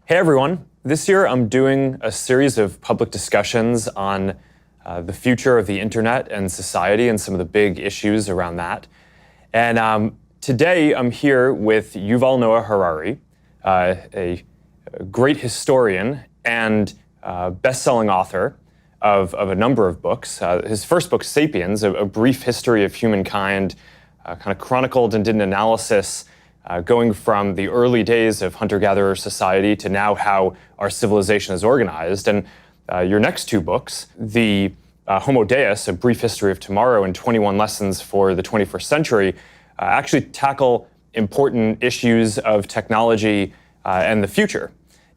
Hey everyone, this year I'm doing a series of public discussions on the future of the internet and society and some of the big issues around that. And today I'm here with Yuval Noah Harari, a great historian and best-selling author of a number of books. His first book, Sapiens, a brief history of humankind, kind of chronicled and did an analysis going from the early days of hunter-gatherer society to now how our civilization is organized. And your next two books, the Homo Deus, A Brief History of Tomorrow, and 21 Lessons for the 21st Century, actually tackle important issues of technology and the future.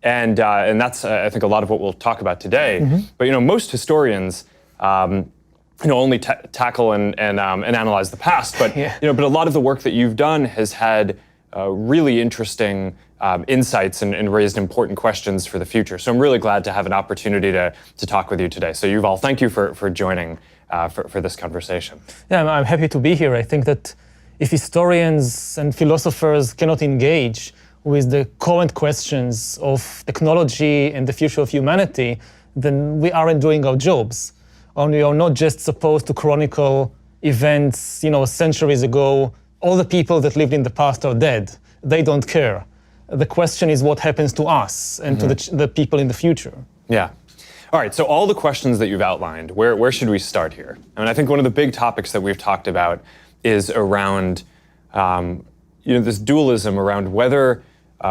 And that's, I think, a lot of what we'll talk about today. Mm-hmm. But most historians only tackle and analyze the past. But but a lot of the work that you've done has had really interesting insights and raised important questions for the future. So I'm really glad to have an opportunity to talk with you today. So Yuval, thank you for joining for this conversation. Yeah, I'm happy to be here. I think that if historians and philosophers cannot engage with the current questions of technology and the future of humanity, then we aren't doing our jobs. And we are not just supposed to chronicle events, centuries ago. All the people that lived in the past are dead. They don't care. The question is what happens to us and to the people in the future. Yeah. All right, so all the questions that you've outlined, where should we start here? I mean, I think one of the big topics that we've talked about is around this dualism around whether,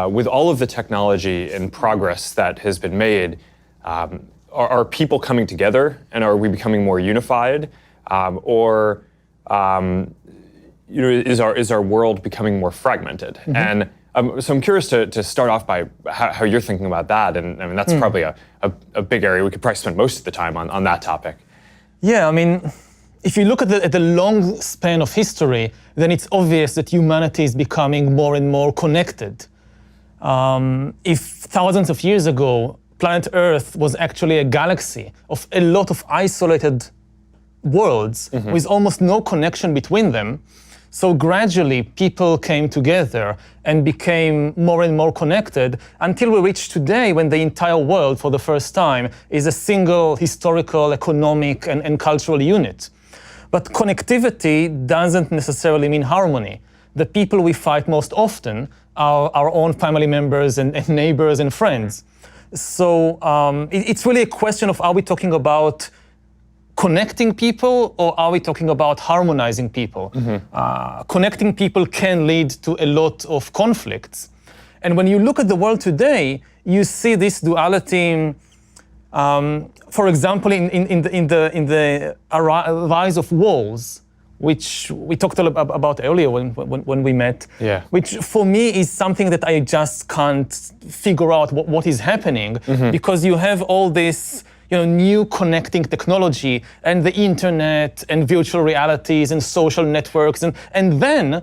with all of the technology and progress that has been made, are people coming together and are we becoming more unified, or is our world becoming more fragmented? Mm-hmm. And so I'm curious to start off by how you're thinking about that. And I mean, that's probably a big area. We could probably spend most of the time on that topic. Yeah, I mean, if you look at the long span of history, then it's obvious that humanity is becoming more and more connected. If thousands of years ago, planet Earth was actually a galaxy of a lot of isolated worlds with almost no connection between them, so gradually people came together and became more and more connected until we reach today when the entire world for the first time is a single historical, economic and cultural unit. But connectivity doesn't necessarily mean harmony. The people we fight most often are our own family members and neighbors and friends. So it's really a question of, are we talking about connecting people or are we talking about harmonizing people? Connecting people can lead to a lot of conflicts. And when you look at the world today, you see this duality, for example, in the rise of walls, which we talked about earlier when we met, which for me is something that I just can't figure out what is happening, because you have all this new connecting technology and the internet and virtual realities and social networks. And then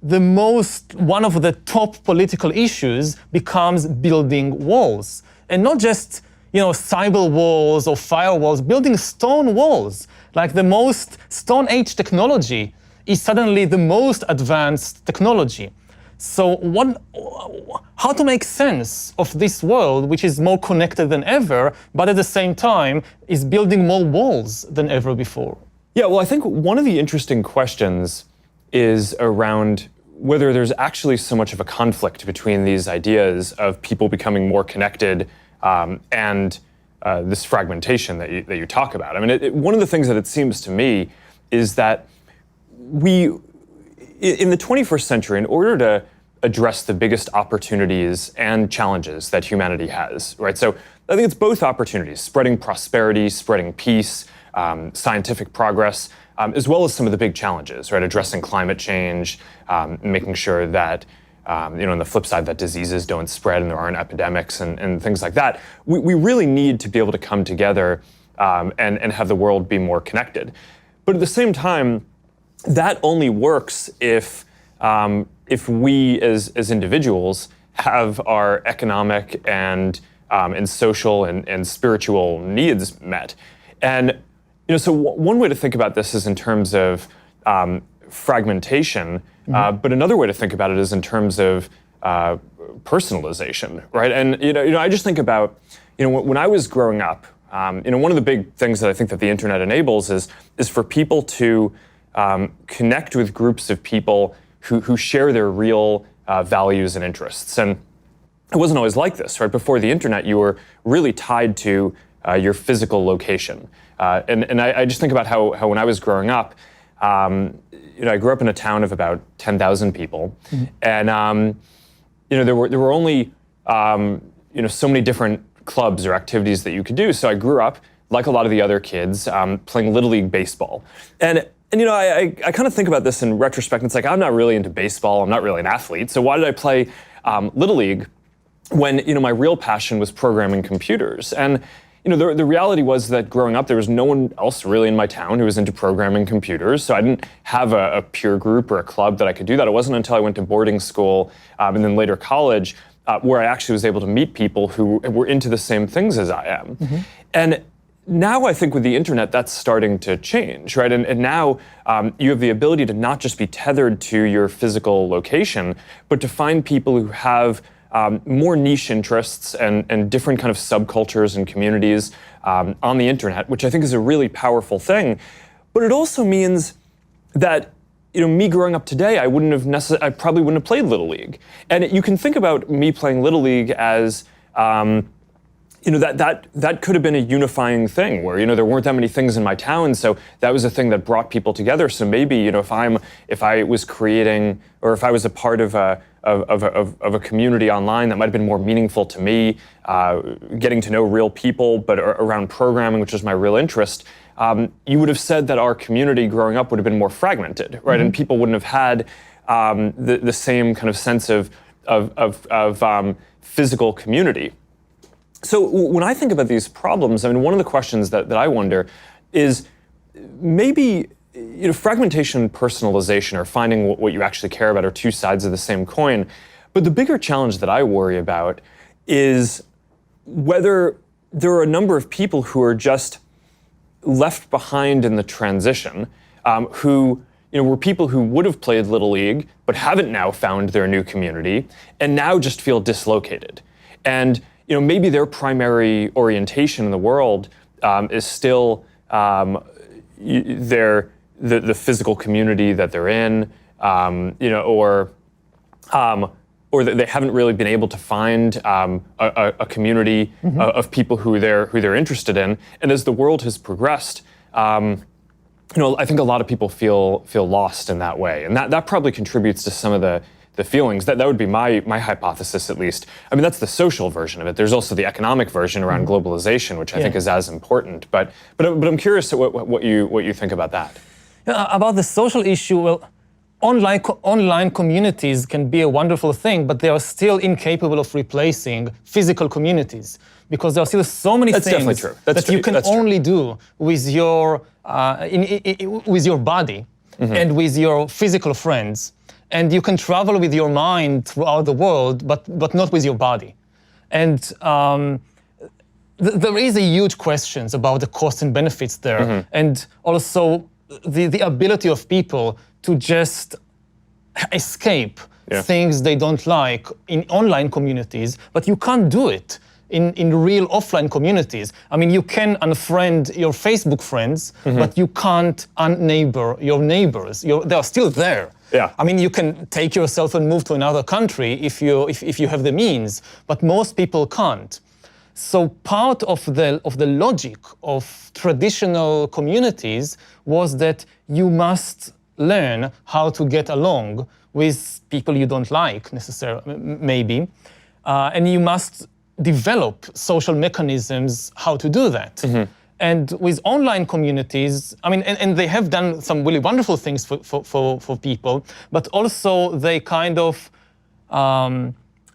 one of the top political issues becomes building walls. And not just cyber walls or firewalls, building stone walls. Like the most Stone Age technology is suddenly the most advanced technology. So how to make sense of this world, which is more connected than ever, but at the same time is building more walls than ever before? Yeah, well, I think one of the interesting questions is around whether there's actually so much of a conflict between these ideas of people becoming more connected and this fragmentation that you talk about. I mean, one of the things that it seems to me is that in the 21st century, in order to address the biggest opportunities and challenges that humanity has, right? So I think it's both opportunities, spreading prosperity, spreading peace, scientific progress, as well as some of the big challenges, right? Addressing climate change, making sure that, on the flip side, that diseases don't spread and there aren't epidemics and things like that. We really need to be able to come together and have the world be more connected. But at the same time, that only works if we as individuals have our economic and social and spiritual needs met. And so one way to think about this is in terms of fragmentation, but another way to think about it is in terms of personalization, right? And I just think about, when I was growing up, one of the big things that I think that the internet enables is for people to connect with groups of people who share their real values and interests. And it wasn't always like this, right? Before the internet, you were really tied to your physical location. And I just think about how when I was growing up, I grew up in a town of about 10,000 people, and there were only so many different clubs or activities that you could do. So I grew up, like a lot of the other kids, playing Little League baseball. And I kind of think about this in retrospect. It's like, I'm not really into baseball. I'm not really an athlete. So why did I play Little League when my real passion was programming computers? And the reality was that growing up, there was no one else really in my town who was into programming computers. So I didn't have a peer group or a club that I could do that. It wasn't until I went to boarding school and then later college where I actually was able to meet people who were into the same things as I am. And now I think with the internet, that's starting to change, right? And now you have the ability to not just be tethered to your physical location, but to find people who have more niche interests and different kind of subcultures and communities on the internet, which I think is a really powerful thing. But it also means that me growing up today, I probably wouldn't have played Little League. And you can think about me playing Little League as that could have been a unifying thing where there weren't that many things in my town, so that was a thing that brought people together. So maybe if I was creating or if I was a part of a community online that might have been more meaningful to me, getting to know real people, but around programming, which is my real interest, you would have said that our community growing up would have been more fragmented, right? And people wouldn't have had the same kind of sense of physical community. So when I think about these problems, one of the questions that I wonder is maybe fragmentation and personalization or finding what you actually care about are two sides of the same coin. But the bigger challenge that I worry about is whether there are a number of people who are just left behind in the transition, who were people who would have played Little League but haven't now found their new community and now just feel dislocated. And maybe their primary orientation in the world is still the physical community that they're in, or that they haven't really been able to find a community of people who they're interested in. And as the world has progressed, I think a lot of people feel lost in that way, and that probably contributes to some of the feelings. That would be my hypothesis, at least. That's the social version of it. There's also the economic version around globalization, which I think is as important. But I'm curious what you think about that. About the social issue, well, online communities can be a wonderful thing, but they are still incapable of replacing physical communities because there are still so many things that you can only do with your body and with your physical friends. And you can travel with your mind throughout the world, but not with your body. And there is a huge questions about the costs and benefits there, and also the ability of people to just escape things they don't like in online communities, but you can't do it in real offline communities. You can unfriend your Facebook friends, but you can't unneighbor your neighbors. They are still there. Yeah. You can take yourself and move to another country if you have the means, but most people can't. So part of the logic of traditional communities was that you must learn how to get along with people you don't like necessarily, maybe, and you must develop social mechanisms how to do that. And with online communities, and they have done some really wonderful things for people, but also they kind of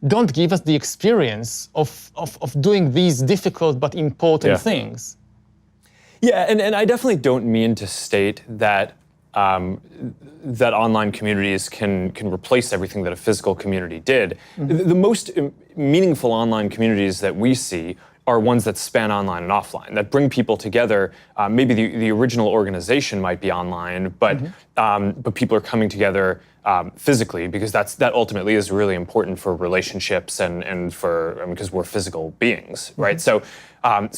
don't give us the experience of doing these difficult but important things. Yeah, and I definitely don't mean to state that that online communities can replace everything that a physical community did. The most meaningful online communities that we see are ones that span online and offline, that bring people together. Maybe the original organization might be online, but people are coming together physically, because that ultimately is really important for relationships and for, because we're physical beings, right? So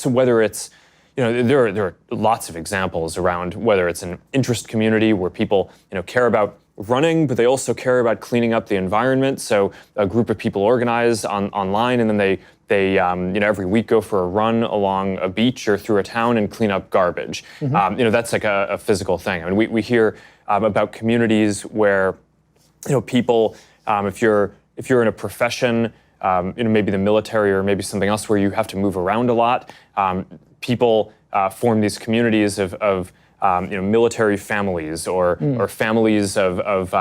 whether it's, there are lots of examples around whether it's an interest community where people care about running, but they also care about cleaning up the environment. So a group of people organize online, and then they every week go for a run along a beach or through a town and clean up garbage. That's like a physical thing. I mean, we hear about communities where people, if you're in a profession, maybe the military or maybe something else where you have to move around a lot, people form these communities of military families or families of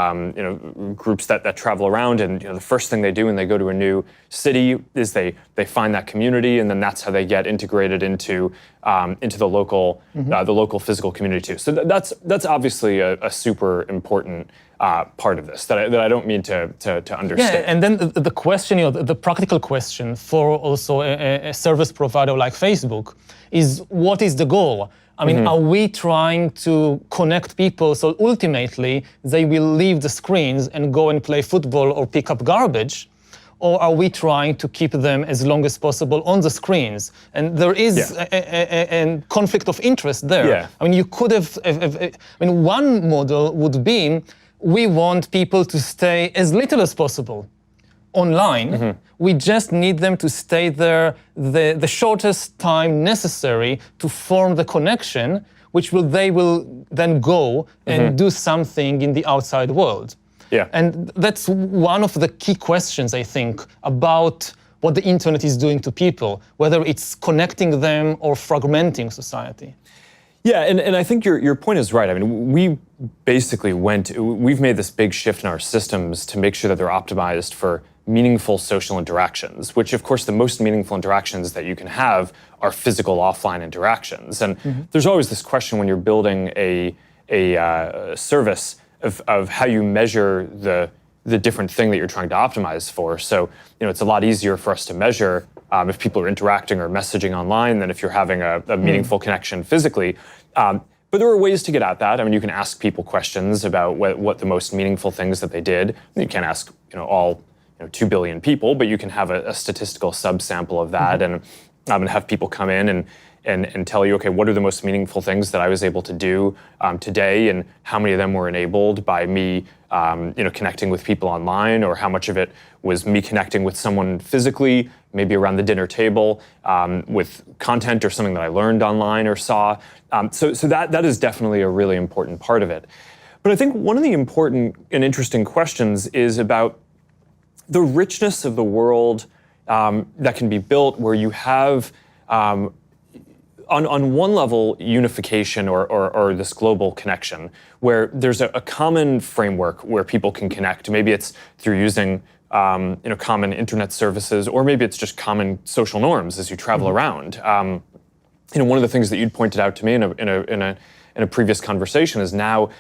groups that travel around, and the first thing they do when they go to a new city is they find that community, and then that's how they get integrated into the local physical community too. So that's obviously a super important part of this that I don't mean to understand. Yeah, and then the question, the practical question for also a service provider like Facebook is, what is the goal? I mean, are we trying to connect people so ultimately they will leave the screens and go and play football or pick up garbage? Or are we trying to keep them as long as possible on the screens? And there is a conflict of interest there. Yeah. I mean, you could have, one model would be, we want people to stay as little as possible online. We just need them to stay there the shortest time necessary to form the connection, which they will then go and do something in the outside world. Yeah. And that's one of the key questions, I think, about what the internet is doing to people, whether it's connecting them or fragmenting society. Yeah, and I think your point is right. I mean, we've made this big shift in our systems to make sure that they're optimized for meaningful social interactions, which of course the most meaningful interactions that you can have are physical offline interactions. And there's always this question when you're building a service of how you measure the different thing that you're trying to optimize for. So, it's a lot easier for us to measure if people are interacting or messaging online than if you're having a meaningful connection physically. But there are ways to get at that. I mean, you can ask people questions about what the most meaningful things that they did. You can't ask, all 2 billion people, but you can have a statistical subsample of that and have people come in and tell you, okay, what are the most meaningful things that I was able to do today, and how many of them were enabled by me, connecting with people online, or how much of it was me connecting with someone physically, maybe around the dinner table, with content or something that I learned online or saw. So that is definitely a really important part of it. But I think one of the important and interesting questions is about the richness of the world that can be built, where you have, on one level, unification or this global connection, where there's a common framework where people can connect. Maybe it's through using common internet services, or maybe it's just common social norms as you travel around. One of the things that you'd pointed out to me in a previous conversation is now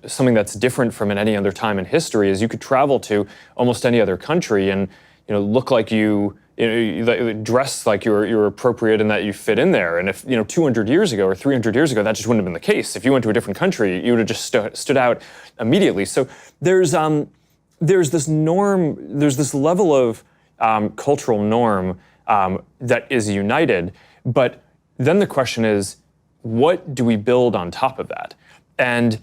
something that's different from in any other time in history is you could travel to almost any other country and look like you dress like you're appropriate and that you fit in there. And if 200 years ago or 300 years ago, that just wouldn't have been the case. If you went to a different country, you would have just stood out immediately. So there's this norm, there's this level of cultural norm that is united. But then the question is, what do we build on top of that? And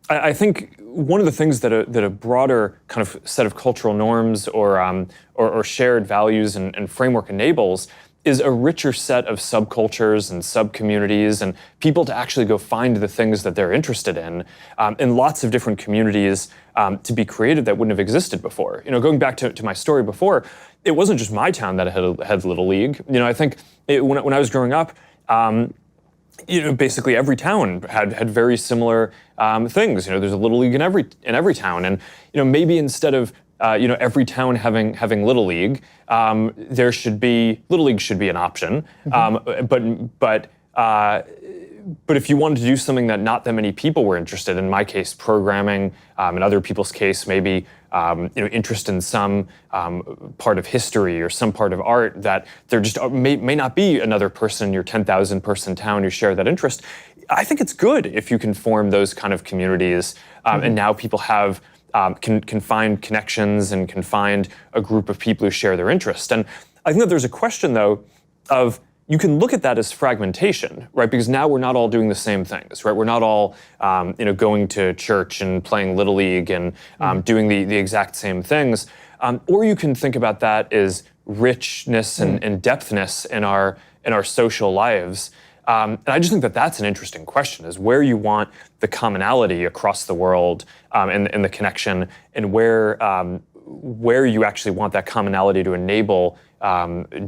I think one of the things that a broader kind of set of cultural norms or shared values and framework enables is a richer set of subcultures and subcommunities and people to actually go find the things that they're interested in lots of different communities to be created that wouldn't have existed before. Going back to my story before, it wasn't just my town that had Little League. I think when I was growing up, basically every town had very similar things. There's a Little League in every town, and maybe instead of every town having Little League, there should be Little League should be an option. But if you wanted to do something that not that many people were interested in my case, programming, in other people's case, maybe interest in some part of history or some part of art, that there just may not be another person in your 10,000 person town who share that interest. I think it's good if you can form those kind of communities, and now people have can find connections and can find a group of people who share their interest. And I think that there's a question, though, of you can look at that as fragmentation, right? Because now we're not all doing the same things, right? We're not all, going to church and playing Little League and doing the exact same things. Or you can think about that as richness and depthness in our social lives. And I just think that that's an interesting question: is where you want the commonality across the world and the connection, and where you actually want that commonality to enable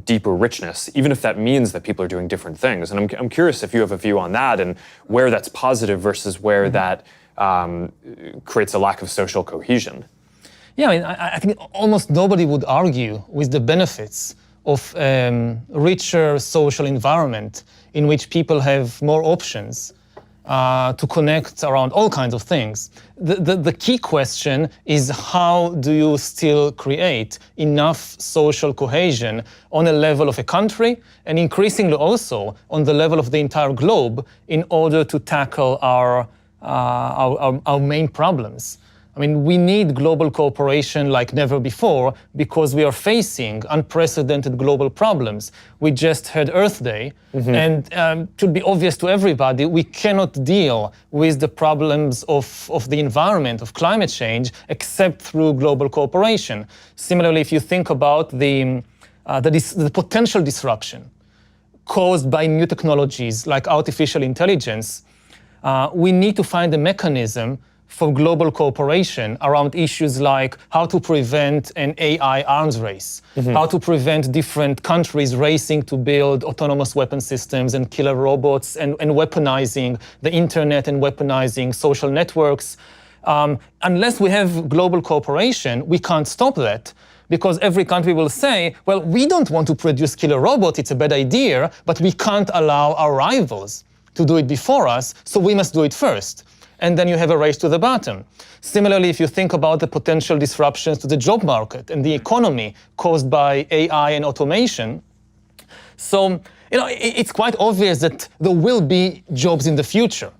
deeper richness, even if that means that people are doing different things. And I'm curious if you have a view on that, and where that's positive versus where that creates a lack of social cohesion. Yeah, I think almost nobody would argue with the benefits of richer social environment in which people have more options to connect around all kinds of things. The key question is, how do you still create enough social cohesion on a level of a country, and increasingly also on the level of the entire globe, in order to tackle our main problems? I mean, we need global cooperation like never before, because we are facing unprecedented global problems. We just had Earth Day, and it should be obvious to everybody, we cannot deal with the problems of the environment, of climate change, except through global cooperation. Similarly, if you think about the potential disruption caused by new technologies like artificial intelligence, we need to find a mechanism for global cooperation around issues like how to prevent an AI arms race, how to prevent different countries racing to build autonomous weapon systems and killer robots, and weaponizing the internet and weaponizing social networks. Unless we have global cooperation, we can't stop that, because every country will say, well, we don't want to produce killer robots, it's a bad idea, but we can't allow our rivals to do it before us, so we must do it first. And then you have a race to the bottom. Similarly, if you think about the potential disruptions to the job market and the economy caused by AI and automation, so it's quite obvious that there will be jobs in the future,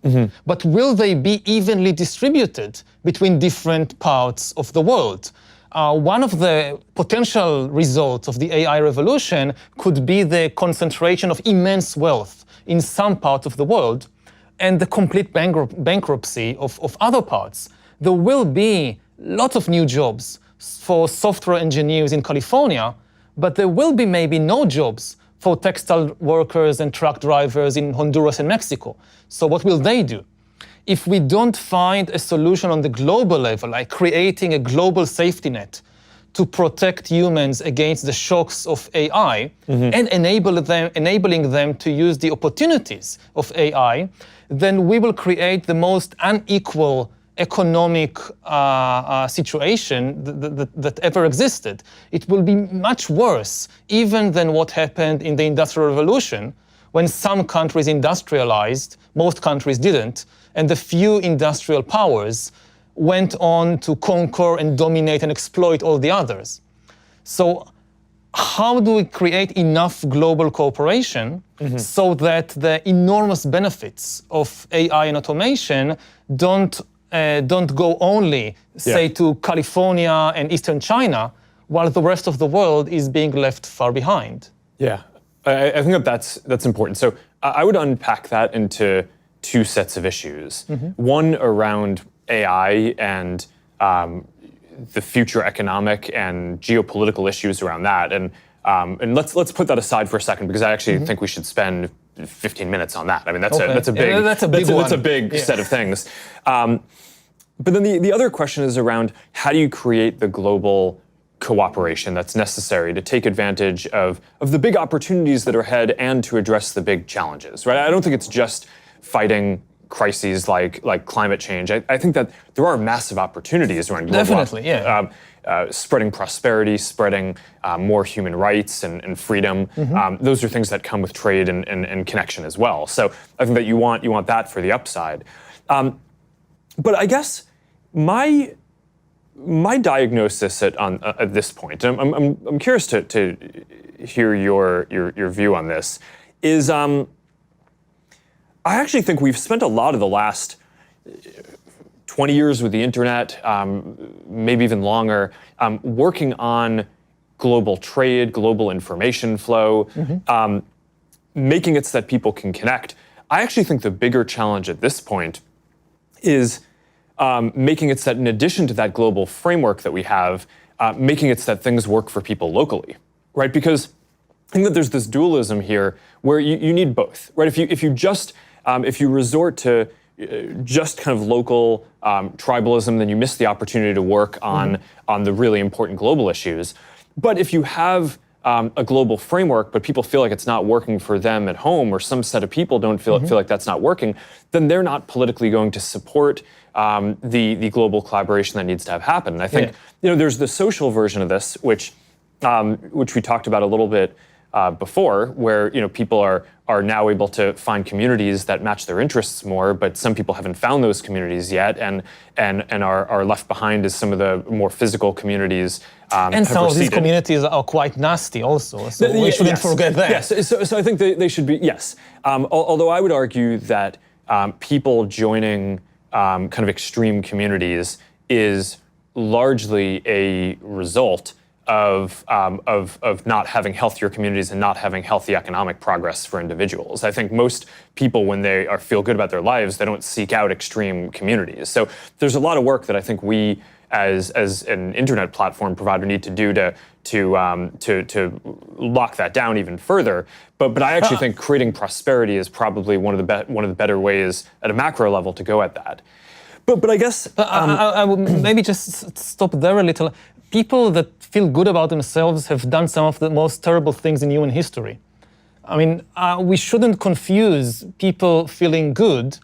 but will they be evenly distributed between different parts of the world? One of the potential results of the AI revolution could be the concentration of immense wealth in some parts of the world, and the complete bankruptcy of other parts. There will be lots of new jobs for software engineers in California, but there will be maybe no jobs for textile workers and truck drivers in Honduras and Mexico. So what will they do? If we don't find a solution on the global level, like creating a global safety net to protect humans against the shocks of AI, and enabling them to use the opportunities of AI, then we will create the most unequal economic situation that ever existed. It will be much worse even than what happened in the Industrial Revolution, when some countries industrialized, most countries didn't, and the few industrial powers went on to conquer and dominate and exploit all the others. So how do we create enough global cooperation so that the enormous benefits of AI and automation don't go only, say, to California and Eastern China, while the rest of the world is being left far behind? Yeah, I think that's important. So I would unpack that into two sets of issues. One around AI and the future economic and geopolitical issues around that, and let's put that aside for a second, because I actually think we should spend 15 minutes on that. I mean, that's a big set of things. But then the other question is around, how do you create the global cooperation that's necessary to take advantage of the big opportunities that are ahead and to address the big challenges, right? I don't think it's just fighting crises like climate change. I think that there are massive opportunities around global spreading prosperity, spreading more human rights and freedom. Those are things that come with trade and connection as well. So I think that you want that for the upside. But I guess my my diagnosis at this point, and I'm curious to hear your view on this, is I actually think we've spent a lot of the last 20 years with the internet, maybe even longer, working on global trade, global information flow, making it so that people can connect. I actually think the bigger challenge at this point is making it so that in addition to that global framework that we have, making it so that things work for people locally, right? Because I think that there's this dualism here where you need both, right? If you resort to just kind of local tribalism, then you miss the opportunity to work on the really important global issues. But if you have a global framework, but people feel like it's not working for them at home, or some set of people don't feel like that's not working, then they're not politically going to support the global collaboration that needs to have happen. And I think there's the social version of this, which we talked about a little bit before, where people are now able to find communities that match their interests more, but some people haven't found those communities yet, and are left behind as some of the more physical communities. And some of these communities are quite nasty also, so we shouldn't forget that. Yes, so I think they should be, yes. Although I would argue that people joining kind of extreme communities is largely a result of not having healthier communities and not having healthy economic progress for individuals. I think most people, when they feel good about their lives, they don't seek out extreme communities. So there's a lot of work that I think we, as an internet platform provider, need to do to lock that down even further. But I actually think creating prosperity is probably one of the better ways at a macro level to go at that. But I guess I would maybe just stop there a little. People that feel good about themselves have done some of the most terrible things in human history. I mean, we shouldn't confuse people feeling good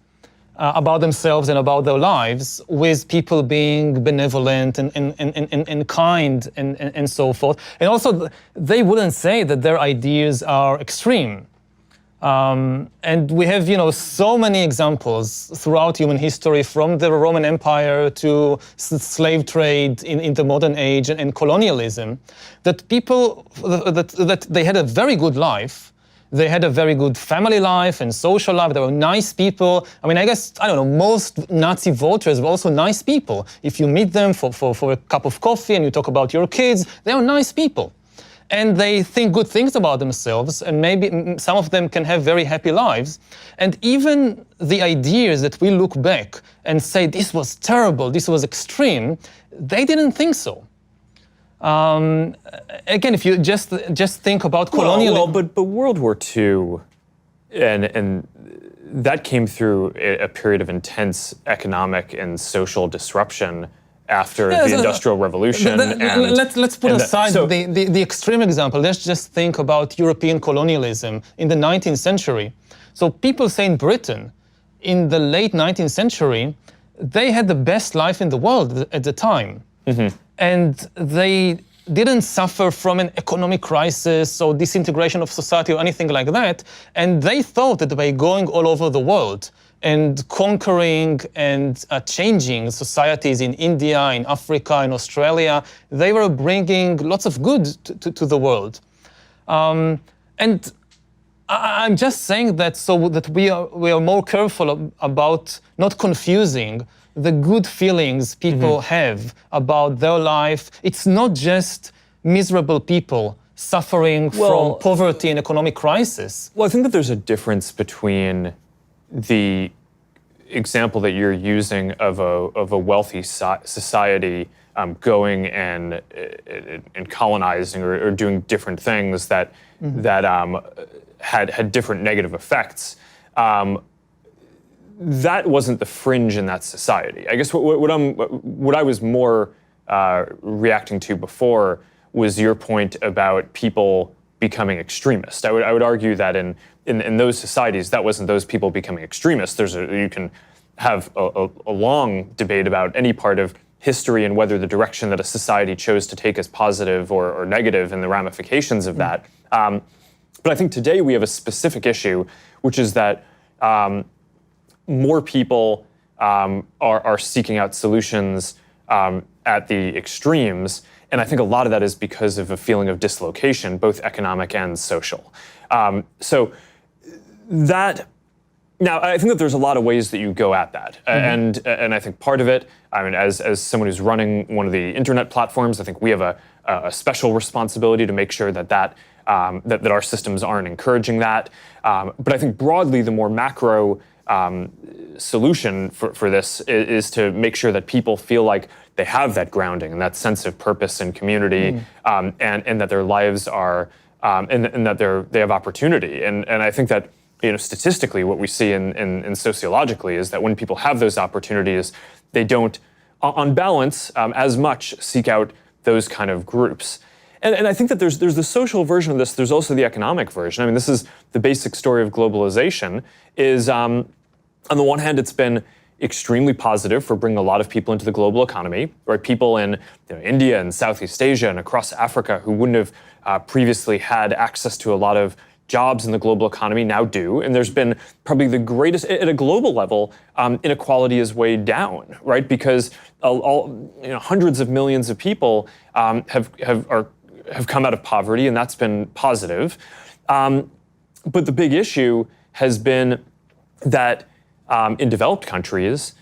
about themselves and about their lives with people being benevolent and kind and so forth. And also, they wouldn't say that their ideas are extreme. And we have, so many examples throughout human history, from the Roman Empire to slave trade in the modern age and colonialism, that people, that they had a very good life. They had a very good family life and social life. They were nice people. I mean, I guess, I don't know, most Nazi voters were also nice people. If you meet them for a cup of coffee and you talk about your kids, they are nice people. And they think good things about themselves, and maybe some of them can have very happy lives. And even the ideas that we look back and say, this was terrible, this was extreme, they didn't think so. Again, if you just think about colonialism. But World War II, and that came through a period of intense economic and social disruption after the Industrial Revolution. Let's put aside the extreme example. Let's just think about European colonialism in the 19th century. So people say in Britain, in the late 19th century, they had the best life in the world at the time. And they didn't suffer from an economic crisis or disintegration of society or anything like that. And they thought that by going all over the world and conquering and changing societies in India, in Africa, in Australia, they were bringing lots of good to the world. And I'm just saying that so that we are more careful about not confusing the good feelings people have about their life. It's not just miserable people suffering from poverty and economic crisis. Well, I think that there's a difference between the example that you're using of a wealthy society going and colonizing or doing different things that had different negative effects. That wasn't the fringe in that society. I guess what I was more reacting to before was your point about people becoming extremist. I would argue that in those societies, that wasn't those people becoming extremists. You can have a long debate about any part of history and whether the direction that a society chose to take is positive or negative and the ramifications of that. But I think today we have a specific issue, which is that more people are seeking out solutions at the extremes. And I think a lot of that is because of a feeling of dislocation, both economic and social. So that, now I think that there's a lot of ways that you go at that. And I think part of it, I mean, as someone who's running one of the internet platforms, I think we have a special responsibility to make sure that our systems aren't encouraging that. But I think broadly, the more macro solution for this is to make sure that people feel like they have that grounding and that sense of purpose and community, and that their lives are, and that they have opportunity. And I think that, statistically, what we see in sociologically is that when people have those opportunities, they don't, on balance, as much seek out those kind of groups. And I think that there's the social version of this. There's also the economic version. I mean, this is the basic story of globalization. Is on the one hand, it's been extremely positive for bringing a lot of people into the global economy, right? People in India and Southeast Asia and across Africa who wouldn't have previously had access to a lot of jobs in the global economy now do. And there's been probably the greatest, at a global level, inequality is way down, right? Because hundreds of millions of people have come out of poverty, and that's been positive. But the big issue has been that in developed countries,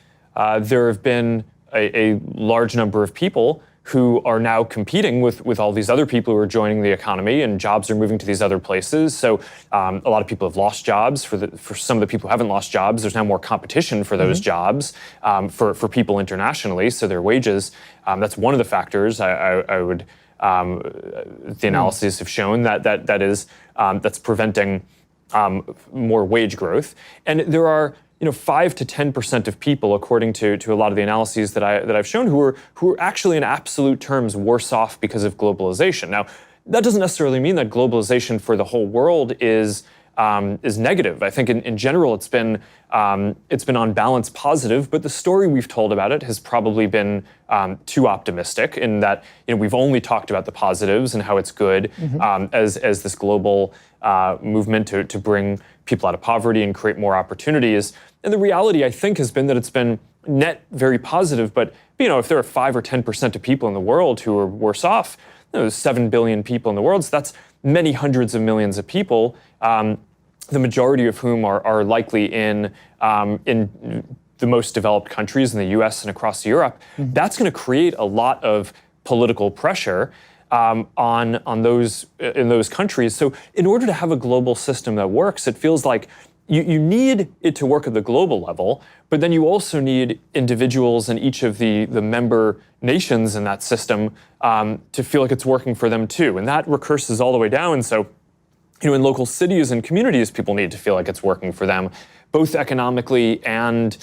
there have been a large number of people who are now competing with all these other people who are joining the economy, and jobs are moving to these other places. So a lot of people have lost jobs. For some of the people who haven't lost jobs, there's now more competition for those jobs for people internationally. So their wages, that's one of the factors I would. The analyses have shown that's preventing more wage growth, and there are 5 to 10% of people, according to a lot of the analyses that I've shown, who are actually in absolute terms worse off because of globalization. Now, that doesn't necessarily mean that globalization for the whole world is negative. I think in general it's been on balance positive, but the story we've told about it has probably been too optimistic in that we've only talked about the positives and how it's good as this global movement to bring people out of poverty and create more opportunities. And the reality, I think, has been that it's been net very positive. But if there are 5 or 10% of people in the world who are worse off, there's 7 billion people in the world. So that's many hundreds of millions of people. The majority of whom are likely in the most developed countries in the U.S. and across Europe. That's going to create a lot of political pressure on those in those countries. So in order to have a global system that works, it feels like you need it to work at the global level, but then you also need individuals in each of the member nations in that system to feel like it's working for them too. And that recurses all the way down. So in local cities and communities, people need to feel like it's working for them, both economically and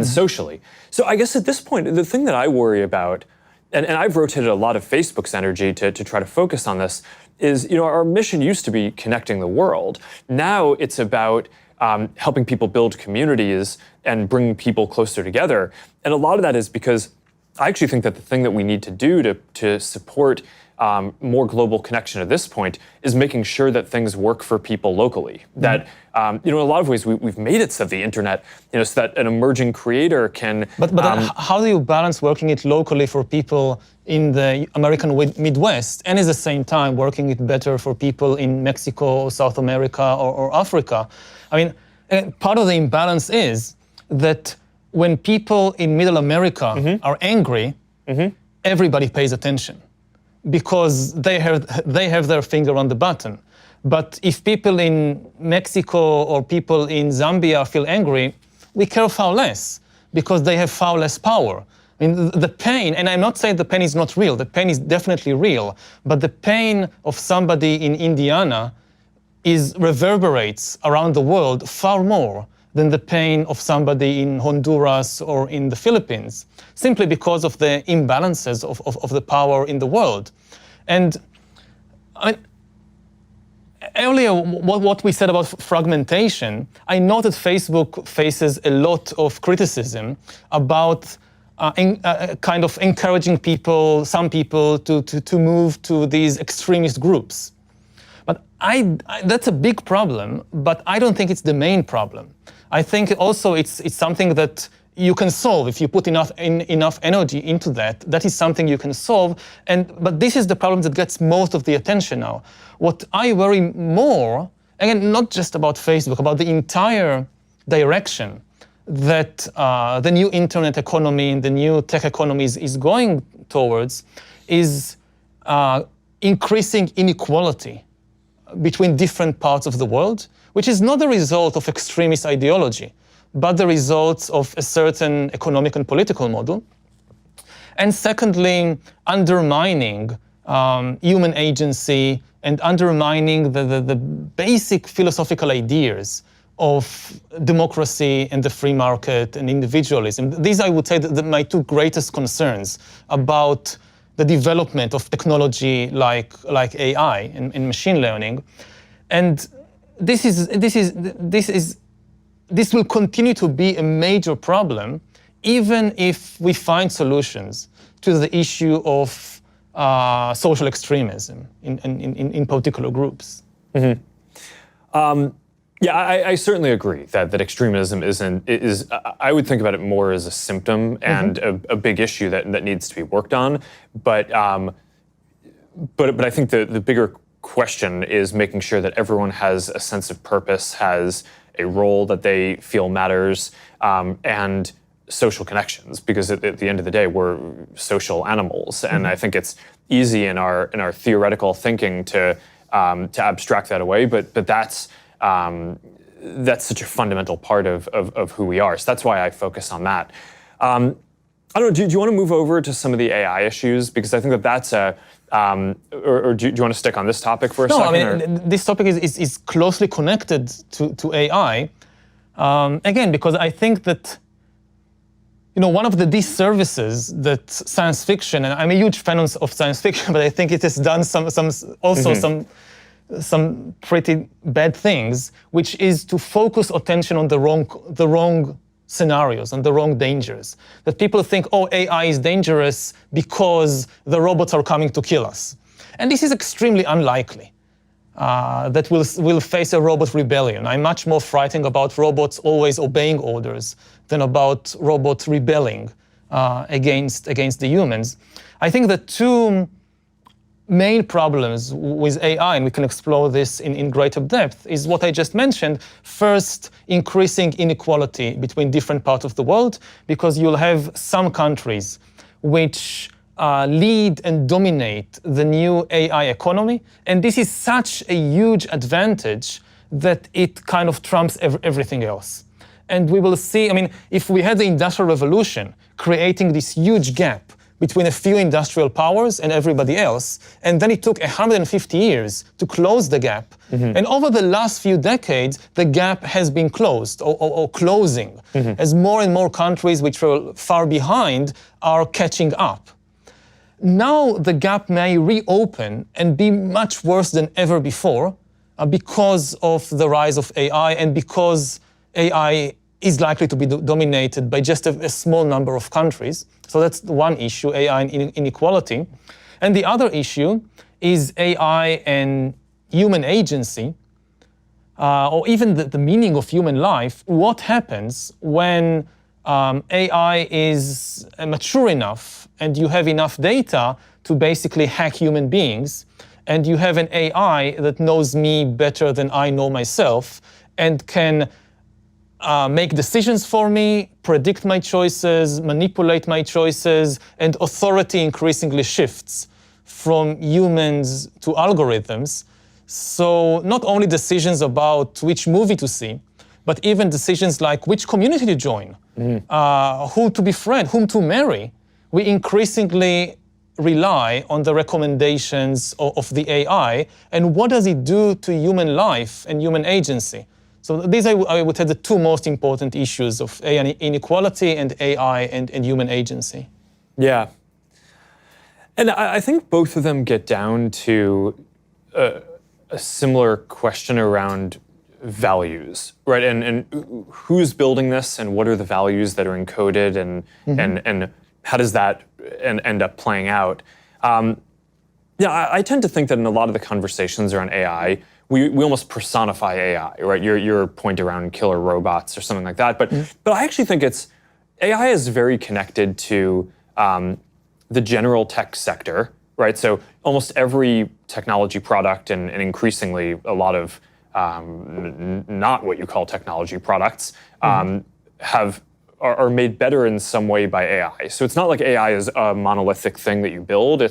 socially. So I guess at this point, the thing that I worry about, and I've rotated a lot of Facebook's energy to try to focus on this, is our mission used to be connecting the world. Now it's about helping people build communities and bring people closer together. And a lot of that is because I actually think that the thing that we need to do to support more global connection at this point is making sure that things work for people locally. That in a lot of ways we've made it so that the internet, so that an emerging creator can. But how do you balance working it locally for people in the American Midwest and at the same time working it better for people in Mexico, South America, or Africa? I mean, part of the imbalance is that when people in Middle America are angry, everybody pays attention, because they have their finger on the button. But if people in Mexico or people in Zambia feel angry, we care far less, because they have far less power. I mean, the pain, and I'm not saying the pain is not real, the pain is definitely real, but the pain of somebody in Indiana reverberates around the world far more than the pain of somebody in Honduras or in the Philippines, simply because of the imbalances of the power in the world. And I mean, earlier, what we said about fragmentation, I know that Facebook faces a lot of criticism about kind of encouraging some people to move to these extremist groups. But that's a big problem, but I don't think it's the main problem. I think also it's something that you can solve if you put enough energy into that. That is something you can solve. But this is the problem that gets most of the attention now. What I worry more, again, not just about Facebook, about the entire direction that the new internet economy and the new tech economy is going towards, is increasing inequality between different parts of the world, which is not the result of extremist ideology, but the results of a certain economic and political model. And secondly, undermining human agency and undermining the basic philosophical ideas of democracy and the free market and individualism. These, I would say, my two greatest concerns about the development of technology like AI and machine learning. And this will continue to be a major problem, even if we find solutions to the issue of social extremism in particular groups. Mm-hmm. Yeah, I certainly agree that extremism is I would think about it more as a symptom and a big issue that needs to be worked on. But I think the bigger question is making sure that everyone has a sense of purpose, has a role that they feel matters, and social connections. Because at the end of the day, we're social animals, and I think it's easy in our theoretical thinking to abstract that away. But that's such a fundamental part of who we are. So that's why I focus on that. I don't know, do you want to move over to some of the AI issues? Because I think that's or do you want to stick on this topic for a second? No, I mean, this topic is closely connected to AI. Again, because I think that, one of the disservices that science fiction, and I'm a huge fan of science fiction, but I think it has done some pretty bad things, which is to focus attention on the wrong scenarios, on the wrong dangers. That people think, oh, AI is dangerous because the robots are coming to kill us. And this is extremely unlikely, that we'll face a robot rebellion. I'm much more frightened about robots always obeying orders than about robots rebelling against the humans. I think the two main problems with AI, and we can explore this in greater depth, is what I just mentioned. First, increasing inequality between different parts of the world, because you'll have some countries which lead and dominate the new AI economy, and this is such a huge advantage that it kind of trumps everything else. And we will see, if we had the Industrial Revolution creating this huge gap between a few industrial powers and everybody else, and then it took 150 years to close the gap. And over the last few decades, the gap has been closed or closing, as more and more countries which were far behind are catching up. Now the gap may reopen and be much worse than ever before because of the rise of AI and because AI is likely to be dominated by just a small number of countries. So that's one issue, AI and inequality. And the other issue is AI and human agency, or even the meaning of human life. What happens when AI is mature enough and you have enough data to basically hack human beings, and you have an AI that knows me better than I know myself and can make decisions for me, predict my choices, manipulate my choices, and authority increasingly shifts from humans to algorithms. So not only decisions about which movie to see, but even decisions like which community to join, who to befriend, whom to marry. We increasingly rely on the recommendations of the AI, and what does it do to human life and human agency? So these I would say the two most important issues of AI inequality and AI and human agency. Yeah. And I think both of them get down to a similar question around values, right? And who's building this, and what are the values that are encoded, and how does that end up playing out? I tend to think that in a lot of the conversations around AI, we almost personify AI, right? Your point around killer robots or something like that. But I actually think it's AI is very connected to the general tech sector, right? So almost every technology product and increasingly a lot of not what you call technology products are made better in some way by AI. So it's not like AI is a monolithic thing that you build.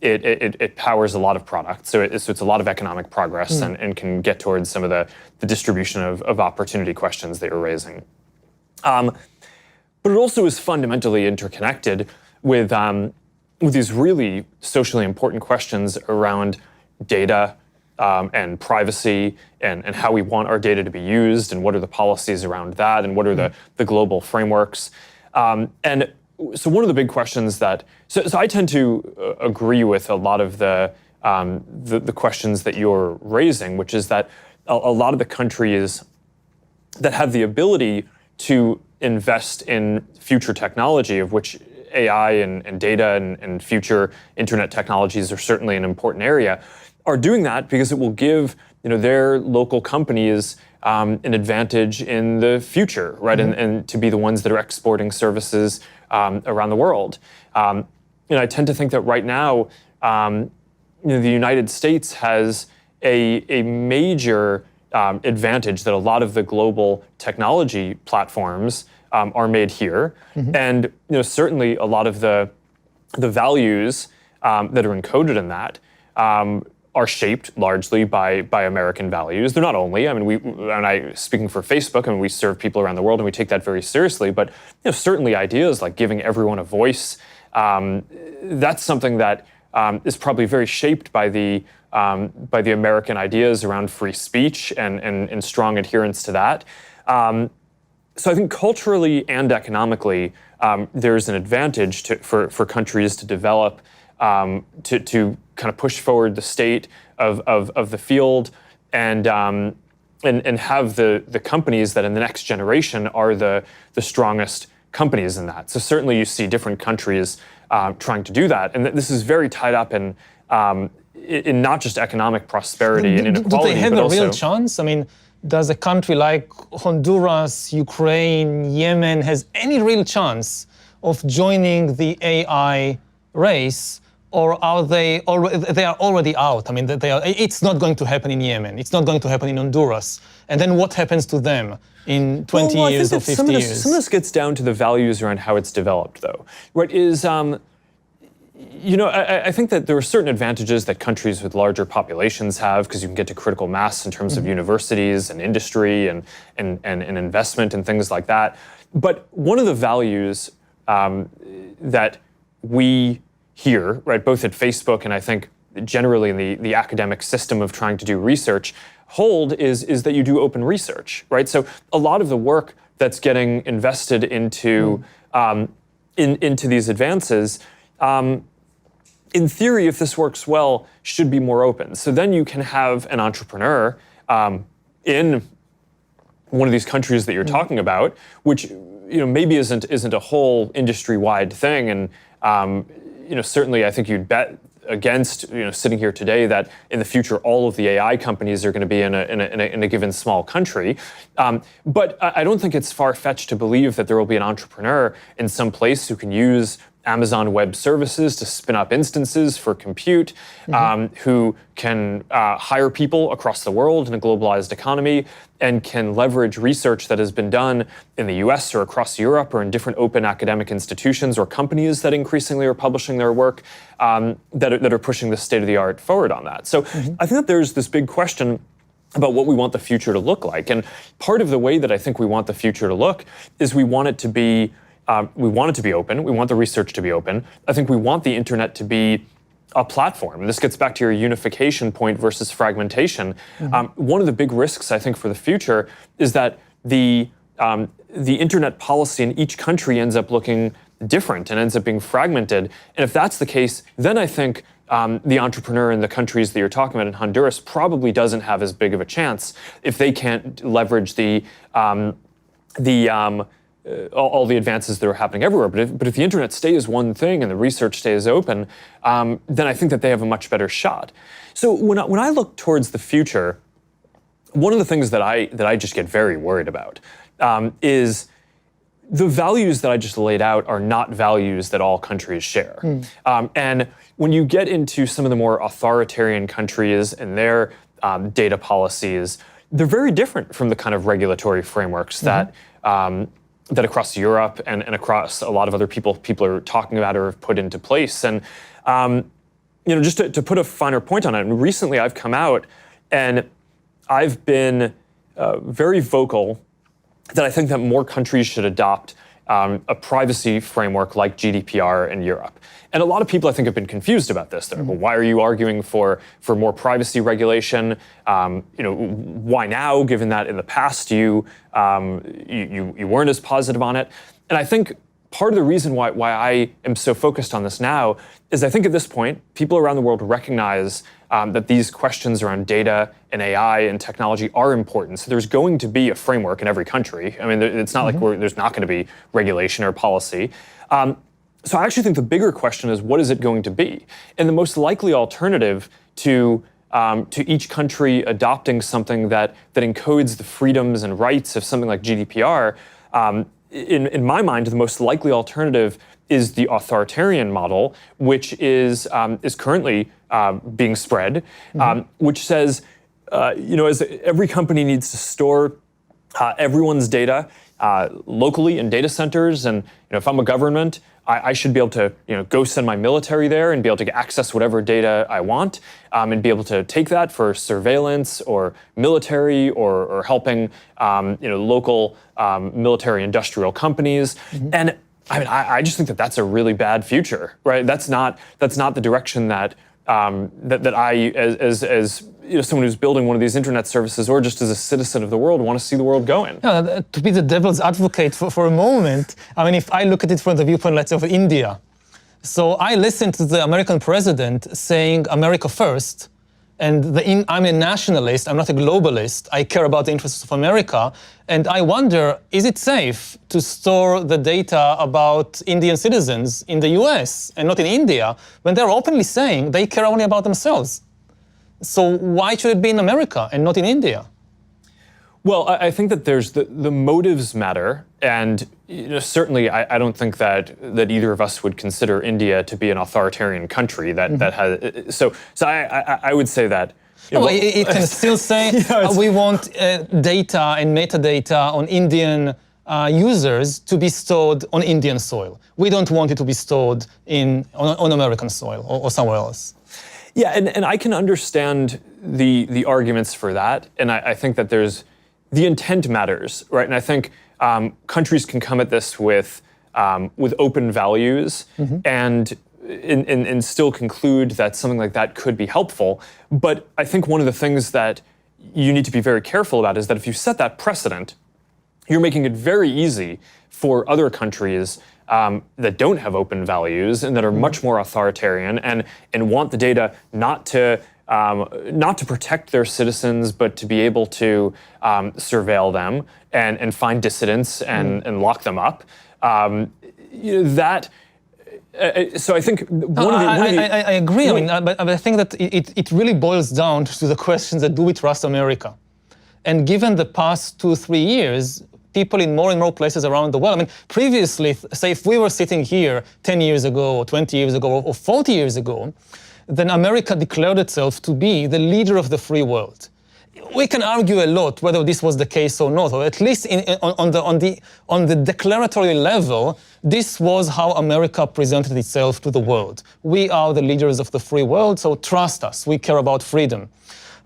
It powers a lot of products. So it's a lot of economic progress and can get towards some of the distribution of opportunity questions that you're raising. But it also is fundamentally interconnected with these really socially important questions around data and privacy and how we want our data to be used and what are the policies around that and what are the global frameworks. And so one of the big questions that, so I tend to agree with a lot of the questions that you're raising, which is that a lot of the countries that have the ability to invest in future technology, of which AI and data and future internet technologies are certainly an important area, are doing that because it will give their local companies an advantage in the future, right? And to be the ones that are exporting services around the world. I tend to think that right now, the United States has a major advantage that a lot of the global technology platforms are made here, and certainly a lot of the values that are encoded in that are shaped largely by American values. They're not only. I mean, speaking for Facebook, I mean, we serve people around the world and we take that very seriously. But certainly ideas like giving everyone a voice, that's something that is probably very shaped by the American ideas around free speech and strong adherence to that. So I think culturally and economically, there's an advantage for countries to develop, to kind of push forward the state of the field and have the companies that in the next generation are the strongest companies in that. So certainly you see different countries trying to do that, and this is very tied up in not just economic prosperity and inequality, do they have but a also real chance? I mean, does a country like Honduras, Ukraine, Yemen has any real chance of joining the AI race, or are they already out? I mean, it's not going to happen in Yemen. It's not going to happen in Honduras. And then what happens to them in 20 years or 50 years? Some of this gets down to the values around how it's developed, though. Right? I think that there are certain advantages that countries with larger populations have because you can get to critical mass in terms of universities and industry and investment and things like that. But one of the values that we here, right, both at Facebook and I think generally in the academic system of trying to do research, hold is that you do open research, right? So a lot of the work that's getting invested into into these advances, in theory, if this works well, should be more open. So then you can have an entrepreneur in one of these countries that you're talking about, which maybe isn't a whole industry-wide thing, and certainly I think you'd bet against sitting here today that in the future all of the AI companies are going to be in a given small country. But I don't think it's far-fetched to believe that there will be an entrepreneur in some place who can use Amazon Web Services to spin up instances for compute, who can hire people across the world in a globalized economy and can leverage research that has been done in the US or across Europe or in different open academic institutions or companies that increasingly are publishing their work that are pushing the state-of-the-art forward on that. So I think that there's this big question about what we want the future to look like. And part of the way that I think we want the future to look is we want it to be open. We want the research to be open. I think we want the internet to be a platform. And this gets back to your unification point versus fragmentation. One of the big risks, I think, for the future is that the internet policy in each country ends up looking different and ends up being fragmented. And if that's the case, then I think the entrepreneur in the countries that you're talking about in Honduras probably doesn't have as big of a chance if they can't leverage all the advances that are happening everywhere. But if the internet stays one thing and the research stays open, then I think that they have a much better shot. So when I look towards the future, one of the things that I just get very worried about is the values that I just laid out are not values that all countries share. And when you get into some of the more authoritarian countries and their data policies, they're very different from the kind of regulatory frameworks that that across Europe and across a lot of other people are talking about or have put into place. And just to put a finer point on it, and recently I've come out and I've been very vocal that I think that more countries should adopt a privacy framework like GDPR in Europe. And a lot of people, I think, have been confused about this. They're like, well, why are you arguing for more privacy regulation? Why now, given that in the past you weren't as positive on it? And I think part of the reason why I am so focused on this now is I think at this point, people around the world recognize that these questions around data and AI and technology are important. So there's going to be a framework in every country. I mean, it's not like there's not going to be regulation or policy. So I actually think the bigger question is, what is it going to be? And the most likely alternative to each country adopting something that encodes the freedoms and rights of something like GDPR, in my mind, the most likely alternative is the authoritarian model, which is currently being spread, which says, as every company needs to store everyone's data locally in data centers, and if I'm a government, I should be able to go send my military there and be able to access whatever data I want, and be able to take that for surveillance or military or helping local military industrial companies. And I mean, I just think that that's a really bad future, right? That's not the direction that I, as someone who's building one of these internet services, or just as a citizen of the world, want to see the world going. To be the devil's advocate for a moment, I mean, if I look at it from the viewpoint, let's say, of India, so I listened to the American president saying America first, and I'm a nationalist, I'm not a globalist, I care about the interests of America, and I wonder, is it safe to store the data about Indian citizens in the US and not in India, when they're openly saying they care only about themselves? So why should it be in America and not in India? Well, I think that there's the motives matter, and certainly I don't think that either of us would consider India to be an authoritarian country that has. So I would say that. It can still say we want data and metadata on Indian users to be stored on Indian soil. We don't want it to be stored on American soil or somewhere else. Yeah, and I can understand the arguments for that, and I think that the intent matters, right? And I think countries can come at this with open values and still conclude that something like that could be helpful. But I think one of the things that you need to be very careful about is that if you set that precedent, you're making it very easy for other countries that don't have open values and that are much more authoritarian and want the data not to protect their citizens, but to be able to surveil them and find dissidents and lock them up. So I think I agree. But I think that it really boils down to the questions that do we trust America? And given the past 2-3 years, people in more and more places around the world. I mean, previously, say if we were sitting here 10 years ago, or 20 years ago, or 40 years ago, then America declared itself to be the leader of the free world. We can argue a lot whether this was the case or not, or at least on the declaratory level, this was how America presented itself to the world. We are the leaders of the free world, so trust us, we care about freedom.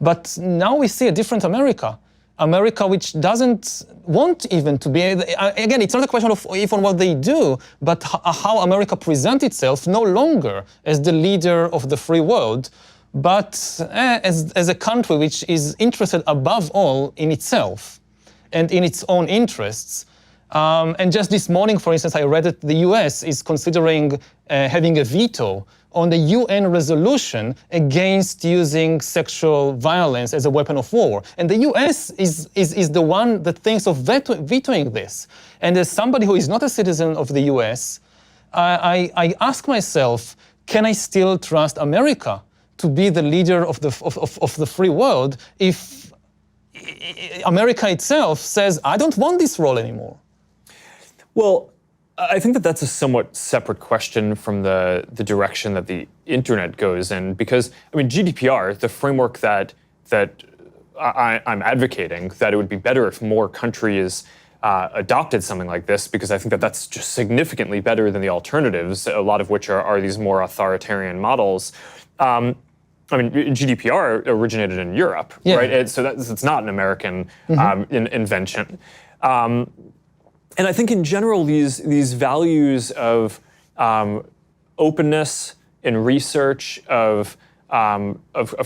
But now we see a different America. America which doesn't want even to be, again, it's not a question of even what they do, but how America presents itself no longer as the leader of the free world, but as a country which is interested above all in itself and in its own interests. And just this morning, for instance, I read that the US is considering having a veto on the UN resolution against using sexual violence as a weapon of war. And the US is the one that thinks of vetoing this. And as somebody who is not a citizen of the US, I ask myself, can I still trust America to be the leader of the free world if America itself says, I don't want this role anymore? Well, I think that that's a somewhat separate question from the direction that the internet goes in, because I mean GDPR, the framework that I'm advocating, that it would be better if more countries adopted something like this, because I think that that's just significantly better than the alternatives, a lot of which are these more authoritarian models. I mean, GDPR originated in Europe, right? So it's not an American invention. And I think in general, these values of openness in research, of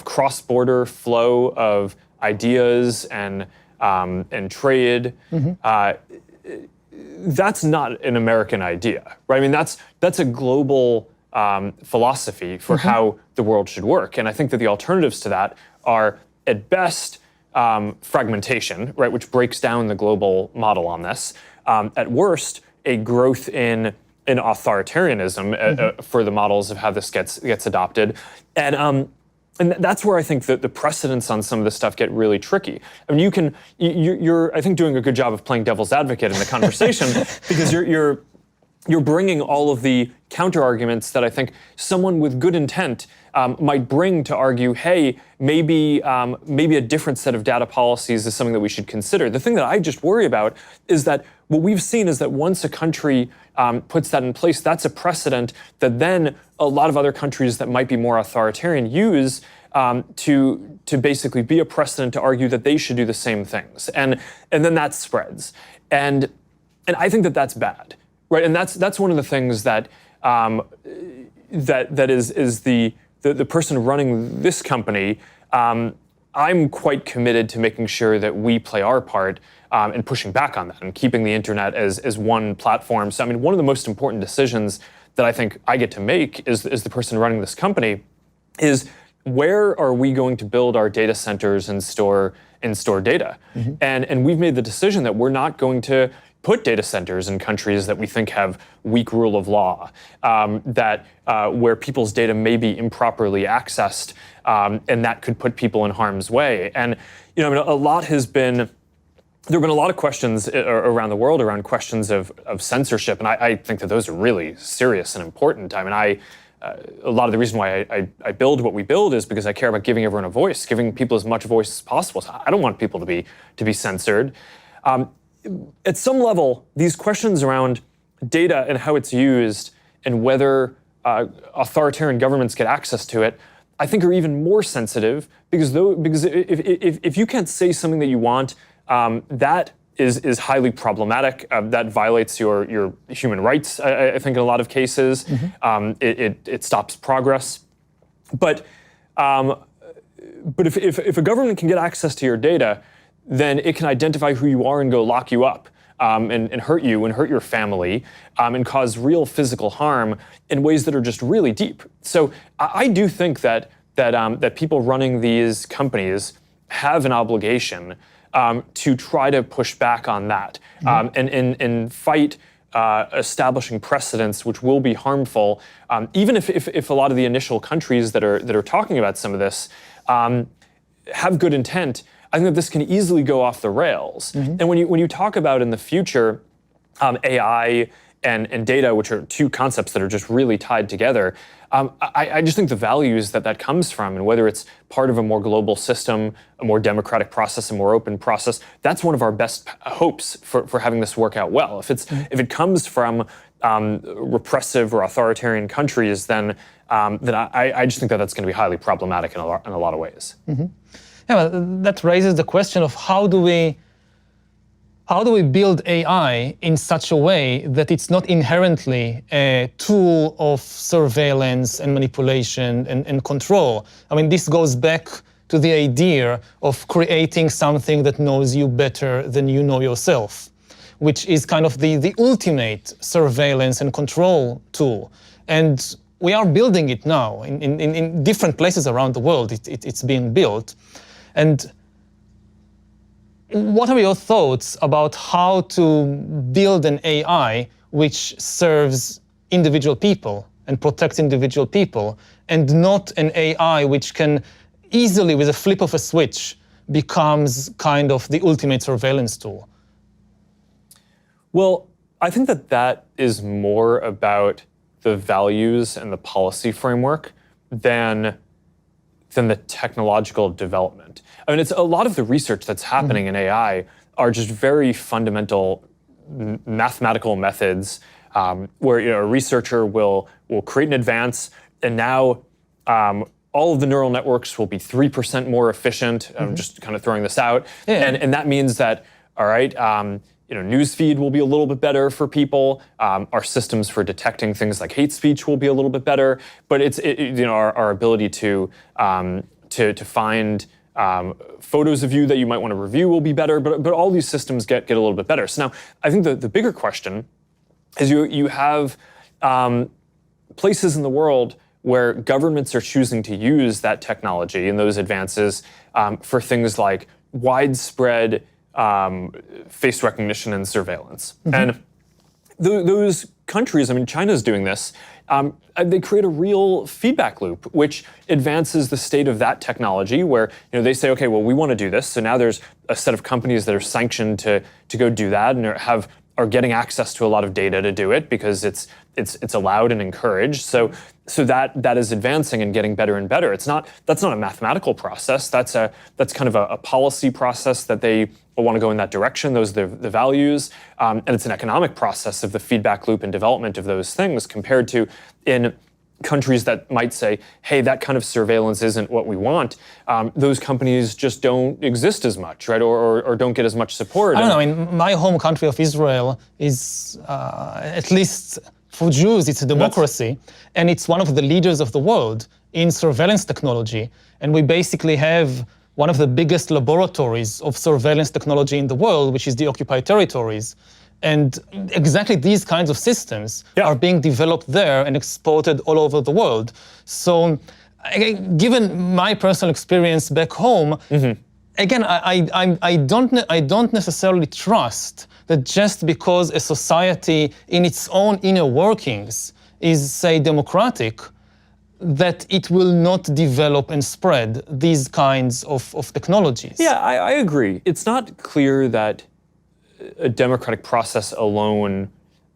cross-border flow of ideas and trade, that's not an American idea, right? I mean, that's a global philosophy for how the world should work. And I think that the alternatives to that are, at best, fragmentation, right, which breaks down the global model on this. At worst, a growth in authoritarianism for the models of how this gets adopted. And that's where I think that the precedents on some of this stuff get really tricky. I mean, you're I think doing a good job of playing devil's advocate in the conversation because you're bringing all of the counter arguments that I think someone with good intent might bring to argue, hey, maybe a different set of data policies is something that we should consider. The thing that I just worry about is that what we've seen is that once a country puts that in place, that's a precedent that then a lot of other countries that might be more authoritarian use to basically be a precedent to argue that they should do the same things, and then that spreads, and I think that that's bad, right? And that's one of the things that that is the person running this company. I'm quite committed to making sure that we play our part in pushing back on that and keeping the internet as one platform. So I mean, one of the most important decisions that I think I get to make is the person running this company is, where are we going to build our data centers and store data? And we've made the decision that we're not going to put data centers in countries that we think have weak rule of law, where people's data may be improperly accessed, and that could put people in harm's way. And I mean, there have been a lot of questions around the world around questions of censorship, and I think that those are really serious and important. I mean, a lot of the reason why I build what we build is because I care about giving everyone a voice, giving people as much voice as possible. So I don't want people to be censored. At some level, these questions around data and how it's used and whether authoritarian governments get access to it, I think are even more sensitive because if you can't say something that you want, that is highly problematic. That violates your human rights, I think, in a lot of cases. It stops progress. But if a government can get access to your data, then it can identify who you are and go lock you up and hurt you and hurt your family and cause real physical harm in ways that are just really deep. So I do think that people running these companies have an obligation to try to push back on that and fight establishing precedents which will be harmful, even if a lot of the initial countries that are talking about some of this have good intent. I think that this can easily go off the rails. And when you talk about in the future AI and data, which are two concepts that are just really tied together, I just think the values that comes from, and whether it's part of a more global system, a more democratic process, a more open process, that's one of our best hopes for having this work out well. If it comes from repressive or authoritarian countries, then I just think that's going to be highly problematic in a lot of ways. Yeah, well, that raises the question of how do we build AI in such a way that it's not inherently a tool of surveillance and manipulation and control? I mean, this goes back to the idea of creating something that knows you better than you know yourself, which is kind of the ultimate surveillance and control tool. And we are building it now in different places around the world. It's being built. And what are your thoughts about how to build an AI which serves individual people and protects individual people, and not an AI which can easily, with a flip of a switch, becomes kind of the ultimate surveillance tool? Well, I think that is more about the values and the policy framework than the technological development. I mean, it's a lot of the research that's happening in AI are just very fundamental mathematical methods where a researcher will create an advance, and now all of the neural networks will be 3% more efficient. I'm just kind of throwing this out, and that means that all right. Newsfeed will be a little bit better for people. Our systems for detecting things like hate speech will be a little bit better. But our ability to find photos of you that you might want to review will be better. But all these systems get a little bit better. So now I think the bigger question is you have places in the world where governments are choosing to use that technology and those advances for things like widespread face recognition and surveillance. And those countries, I mean, China's doing this, they create a real feedback loop, which advances the state of that technology where they say, okay, well, we want to do this. So now there's a set of companies that are sanctioned to go do that and are getting access to a lot of data to do it because it's allowed and encouraged. So that is advancing and getting better and better. That's not a mathematical process. That's kind of a policy process that they want to go in that direction. Those are the values, and it's an economic process of the feedback loop and development of those things compared to in countries that might say, hey, that kind of surveillance isn't what we want. Those companies just don't exist as much, right? Or don't get as much support. I don't know. I mean, my home country of Israel is, at least for Jews, it's a democracy. And it's one of the leaders of the world in surveillance technology. And we basically have one of the biggest laboratories of surveillance technology in the world, which is the occupied territories. And exactly these kinds of systems are being developed there and exported all over the world. So given my personal experience back home, again, I don't necessarily trust that just because a society in its own inner workings is, say, democratic, that it will not develop and spread these kinds of technologies. Yeah, I agree. It's not clear that a democratic process alone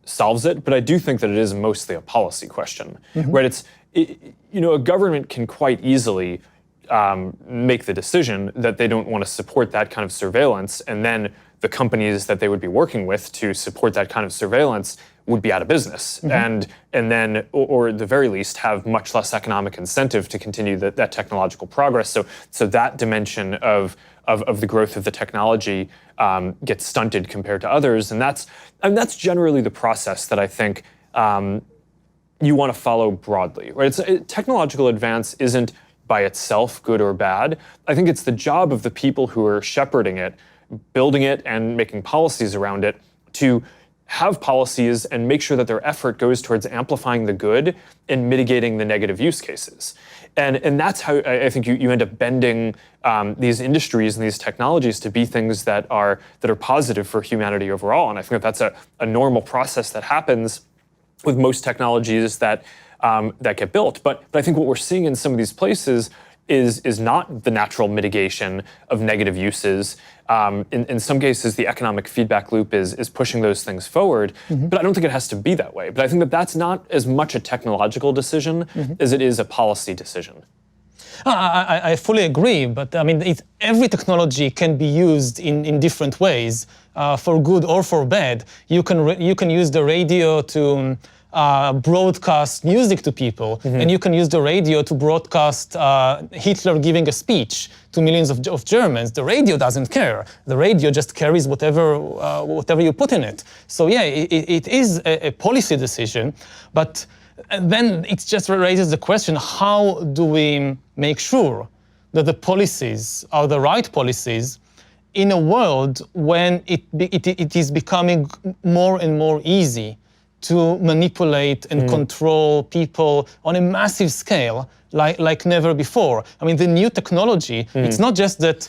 solves it, but I do think that it is mostly a policy question, right? A government can quite easily make the decision that they don't want to support that kind of surveillance, and then the companies that they would be working with to support that kind of surveillance would be out of business, and then, or at the very least, have much less economic incentive to continue that technological progress. So that dimension of the growth of the technology gets stunted compared to others, and that's generally the process that I think you want to follow broadly, right? Technological advance isn't by itself good or bad. I think it's the job of the people who are shepherding it, building it, and making policies around it to have policies and make sure that their effort goes towards amplifying the good and mitigating the negative use cases. And that's how I think you end up bending these industries and these technologies to be things that are positive for humanity overall. And I think that's a normal process that happens with most technologies that get built. But I think what we're seeing in some of these places is not the natural mitigation of negative uses. In some cases, the economic feedback loop is pushing those things forward, but I don't think it has to be that way. But I think that that's not as much a technological decision as it is a policy decision. I fully agree, but I mean, every technology can be used in different ways, for good or for bad. You can use the radio to broadcast music to people, and you can use the radio to broadcast Hitler giving a speech to millions of Germans. The radio doesn't care. The radio just carries whatever you put in it. So yeah, it is a policy decision, but then it just raises the question, how do we make sure that the policies are the right policies in a world when it is becoming more and more easy to manipulate and control people on a massive scale like never before? I mean, the new technology, it's not just that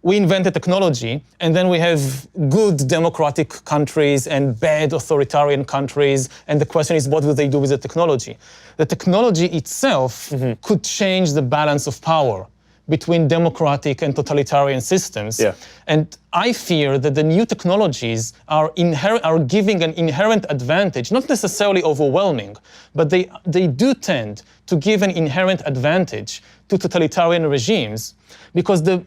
we invent a technology and then we have good democratic countries and bad authoritarian countries, and the question is, what will they do with the technology? The technology itself could change the balance of power between democratic and totalitarian systems. Yeah. And I fear that the new technologies are giving an inherent advantage, not necessarily overwhelming, but they do tend to give an inherent advantage to totalitarian regimes, because the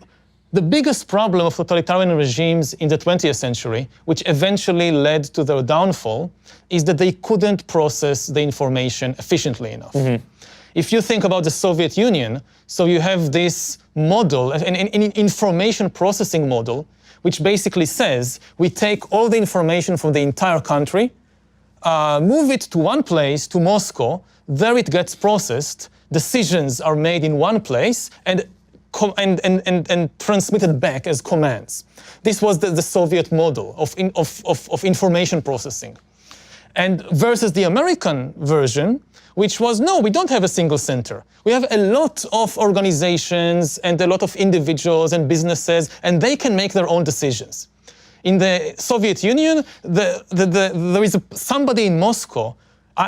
biggest problem of totalitarian regimes in the 20th century, which eventually led to their downfall, is that they couldn't process the information efficiently enough. If you think about the Soviet Union, so you have this model, an information processing model, which basically says we take all the information from the entire country, move it to one place, to Moscow, there it gets processed, decisions are made in one place, and transmitted back as commands. This was the Soviet model of information processing. And versus the American version, which was, no, we don't have a single center. We have a lot of organizations and a lot of individuals and businesses, and they can make their own decisions. In the Soviet Union, there is somebody in Moscow.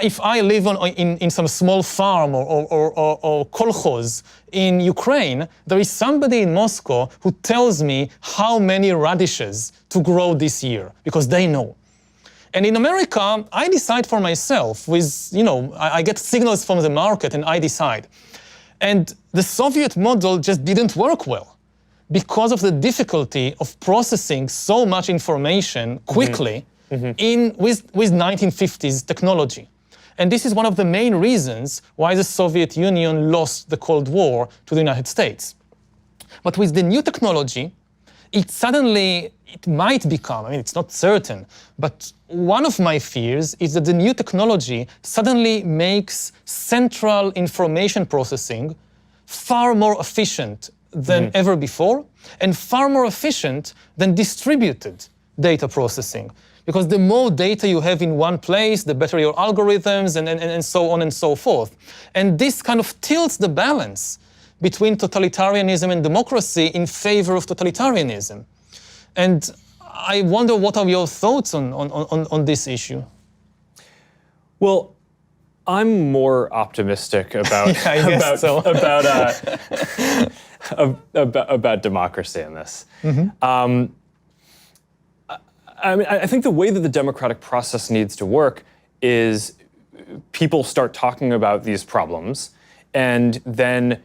If I live in some small farm or kolkhoz in Ukraine, there is somebody in Moscow who tells me how many radishes to grow this year, because they know. And in America, I decide for myself with, I get signals from the market and I decide. And the Soviet model just didn't work well because of the difficulty of processing so much information quickly with 1950s technology. And this is one of the main reasons why the Soviet Union lost the Cold War to the United States. But with the new technology, it might become, it's not certain, but one of my fears is that the new technology suddenly makes central information processing far more efficient than ever before, and far more efficient than distributed data processing. Because the more data you have in one place, the better your algorithms, and so on and so forth. And this kind of tilts the balance between totalitarianism and democracy in favor of totalitarianism. And I wonder, what are your thoughts on this issue? Well, I'm more optimistic about about democracy in this. I think the way that the democratic process needs to work is people start talking about these problems, and then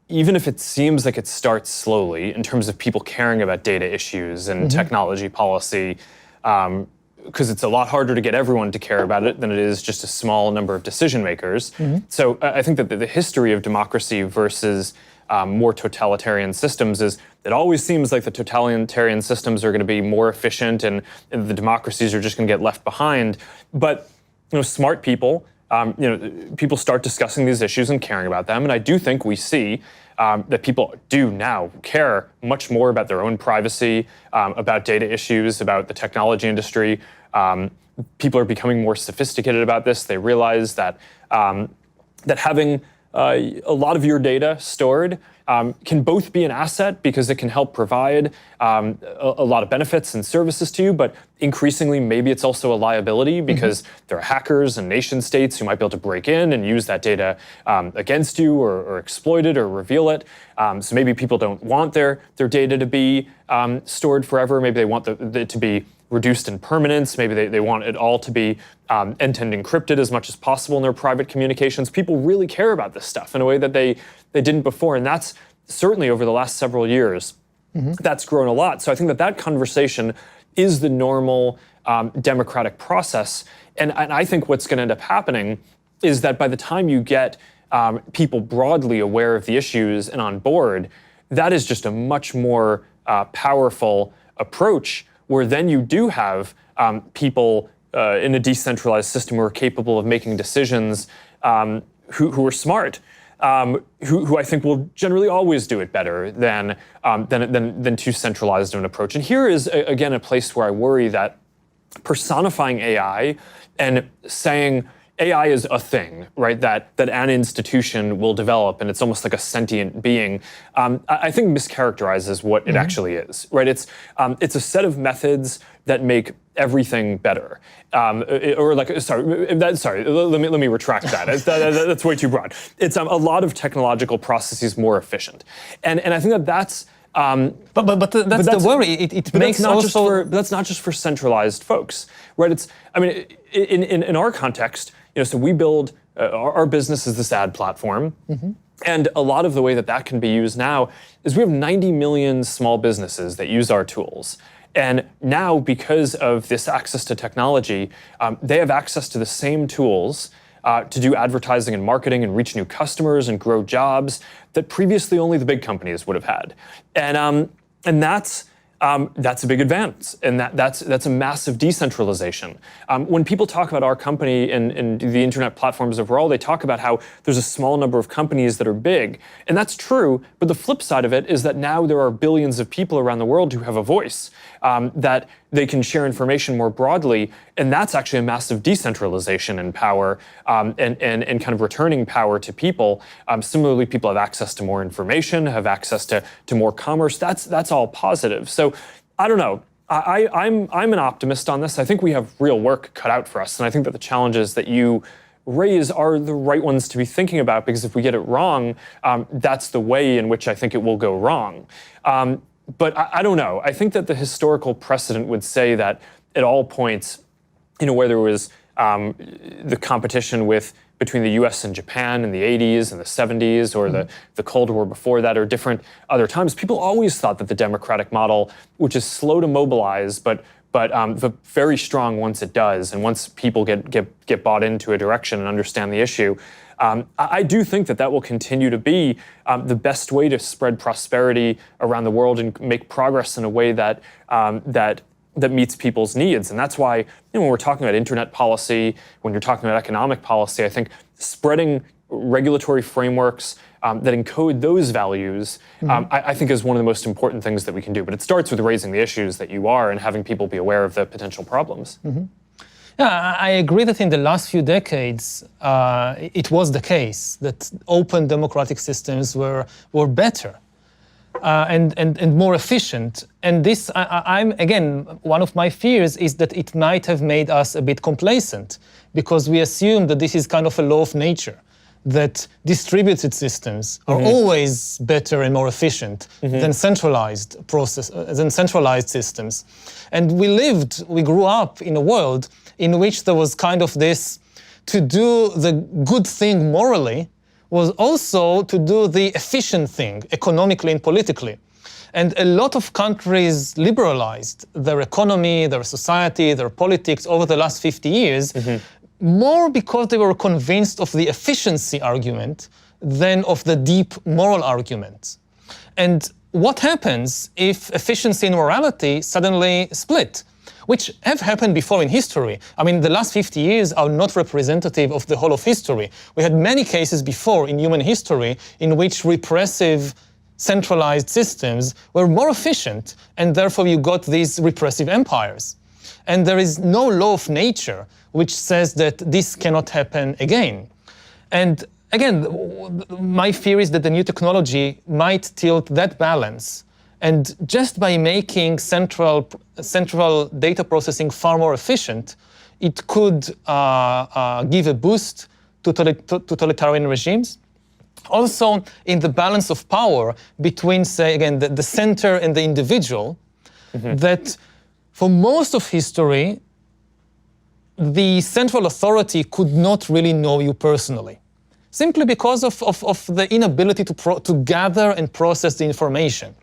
even if it seems like it starts slowly in terms of people caring about data issues and technology policy, because it's a lot harder to get everyone to care about it than it is just a small number of decision makers. So I think that the history of democracy versus more totalitarian systems is it always seems like the totalitarian systems are going to be more efficient and the democracies are just going to get left behind. But smart people, people start discussing these issues and caring about them. And I do think we see that people do now care much more about their own privacy, about data issues, about the technology industry. People are becoming more sophisticated about this. They realize that that having a lot of your data stored can both be an asset because it can help provide a lot of benefits and services to you, but increasingly maybe it's also a liability because there are hackers and nation states who might be able to break in and use that data against you or exploit it or reveal it. So maybe people don't want their data to be stored forever. Maybe they want it to be reduced in permanence. Maybe they want it all to be end-to-end encrypted as much as possible in their private communications. People really care about this stuff in a way that they didn't before. And that's certainly over the last several years, that's grown a lot. So I think that conversation is the normal democratic process. And I think what's going to end up happening is that by the time you get people broadly aware of the issues and on board, that is just a much more powerful approach, where then you do have people in a decentralized system who are capable of making decisions, who are smart, who I think will generally always do it better than too centralized of an approach. And here is, again, a place where I worry that personifying AI and saying AI is a thing, right? That an institution will develop, and it's almost like a sentient being. I think mischaracterizes what it actually is, right? It's a set of methods that make everything better, let me retract that. That's way too broad. It's a lot of technological processes more efficient, and I think that's. But that's the worry. It makes that's not just for centralized folks, right? In our context, so we build our business is this ad platform, and a lot of the way that can be used now is we have 90 million small businesses that use our tools. And now, because of this access to technology, they have access to the same tools to do advertising and marketing and reach new customers and grow jobs that previously only the big companies would have had. And that's a big advance, and that's a massive decentralization. When people talk about our company and the internet platforms overall, they talk about how there's a small number of companies that are big, and that's true. But the flip side of it is that now there are billions of people around the world who have a voice, that they can share information more broadly, and that's actually a massive decentralization in power, and kind of returning power to people. Similarly, people have access to more information, have access to more commerce. That's all positive. So I don't know. I'm an optimist on this. I think we have real work cut out for us, and I think that the challenges that you raise are the right ones to be thinking about, because if we get it wrong, that's the way in which I think it will go wrong. But I don't know. I think that the historical precedent would say that at all points, where there was the competition between the US and Japan in the 80s and the 70s, or the Cold War before that, or different other times, people always thought that the democratic model, which is slow to mobilize, but very strong once it does, and once people get bought into a direction and understand the issue, I do think that will continue to be the best way to spread prosperity around the world and make progress in a way that meets people's needs. And that's why when we're talking about internet policy, when you're talking about economic policy, I think spreading regulatory frameworks that encode those values, I think is one of the most important things that we can do. But it starts with raising the issues that you are and having people be aware of the potential problems. Yeah, I agree that in the last few decades, it was the case that open democratic systems were better and more efficient. And this, again, one of my fears is that it might have made us a bit complacent, because we assume that this is kind of a law of nature, that distributed systems are always better and more efficient than centralized systems. And we grew up in a world in which there was kind of this, to do the good thing morally was also to do the efficient thing economically and politically. And a lot of countries liberalized their economy, their society, their politics over the last 50 years, more because they were convinced of the efficiency argument than of the deep moral argument. And what happens if efficiency and morality suddenly split? Which have happened before in history. I mean, the last 50 years are not representative of the whole of history. We had many cases before in human history in which repressive, centralized systems were more efficient, and therefore you got these repressive empires. And there is no law of nature which says that this cannot happen again. And again, my fear is that the new technology might tilt that balance. And just by making central data processing far more efficient, it could give a boost to totalitarian regimes. Also, in the balance of power between, say, again, the center and the individual, that for most of history, the central authority could not really know you personally, simply because of the inability to gather and process the information.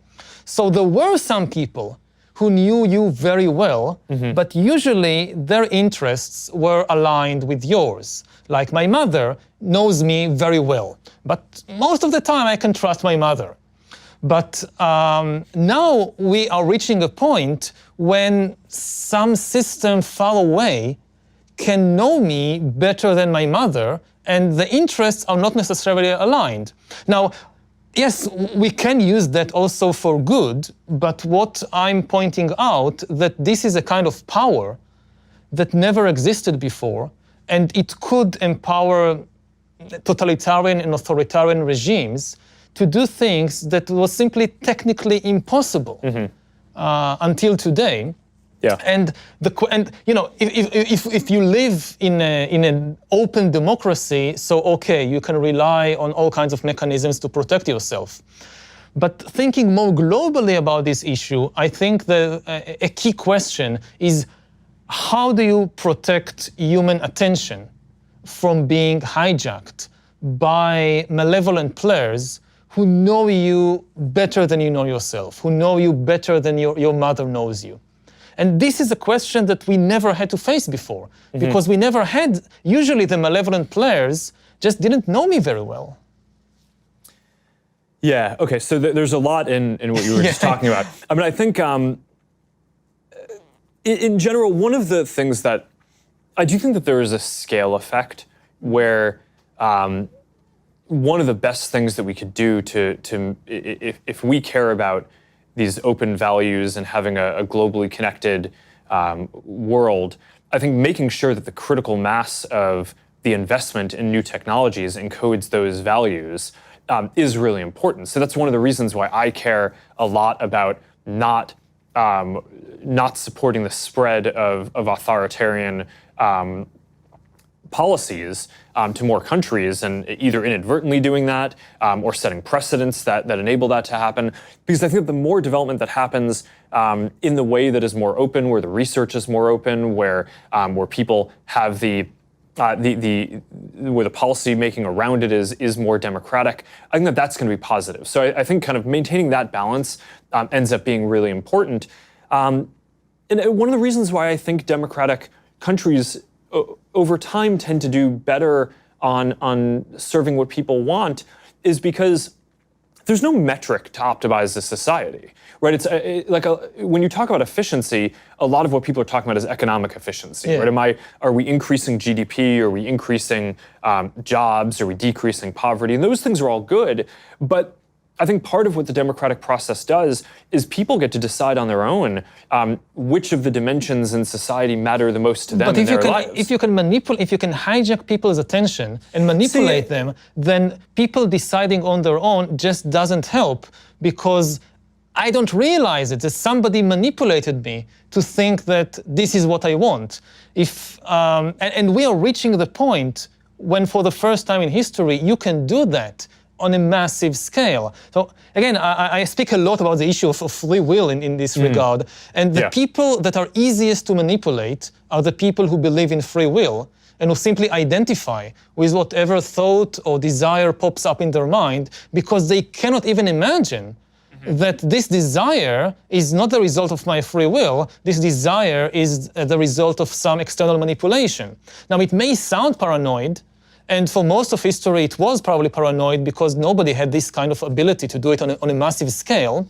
So there were some people who knew you very well, but usually their interests were aligned with yours. Like my mother knows me very well, but most of the time I can trust my mother. But now we are reaching a point when some system far away can know me better than my mother, and the interests are not necessarily aligned. Now, yes, we can use that also for good, but what I'm pointing out that this is a kind of power that never existed before, and it could empower totalitarian and authoritarian regimes to do things that was simply technically impossible until today. Yeah. And if you live in an open democracy, so okay, you can rely on all kinds of mechanisms to protect yourself. But thinking more globally about this issue, I think a key question is, how do you protect human attention from being hijacked by malevolent players who know you better than you know yourself, who know you better than your mother knows you? And this is a question that we never had to face before, because we never had, usually the malevolent players just didn't know me very well. Yeah, okay, so there's a lot in what you were just talking about. I mean, I think in general, one of the things that, I do think that there is a scale effect where one of the best things that we could do if we care about these open values and having a globally connected world, I think making sure that the critical mass of the investment in new technologies encodes those values is really important. So that's one of the reasons why I care a lot about not supporting the spread of authoritarian policies to more countries, and either inadvertently doing that or setting precedents that enable that to happen. Because I think that the more development that happens in the way that is more open, where the research is more open, where people have where the policy making around it is more democratic, I think that that's going to be positive. So I think kind of maintaining that balance ends up being really important. And one of the reasons why I think democratic countries over time tend to do better on serving what people want is because there's no metric to optimize the society, right? It's when you talk about efficiency, a lot of what people are talking about is economic efficiency, right? Are we increasing GDP? Are we increasing jobs? Are we decreasing poverty? And those things are all good, but I think part of what the democratic process does is people get to decide on their own which of the dimensions in society matter the most to them in their lives. If you can hijack people's attention and manipulate them, then people deciding on their own just doesn't help, because I don't realize it, that somebody manipulated me to think that this is what I want. And we are reaching the point when, for the first time in history, you can do that on a massive scale. So again, I speak a lot about the issue of free will in this regard. And the people that are easiest to manipulate are the people who believe in free will and who simply identify with whatever thought or desire pops up in their mind, because they cannot even imagine that this desire is not the result of my free will. This desire is the result of some external manipulation. Now, it may sound paranoid, and for most of history, it was probably paranoid because nobody had this kind of ability to do it on a massive scale.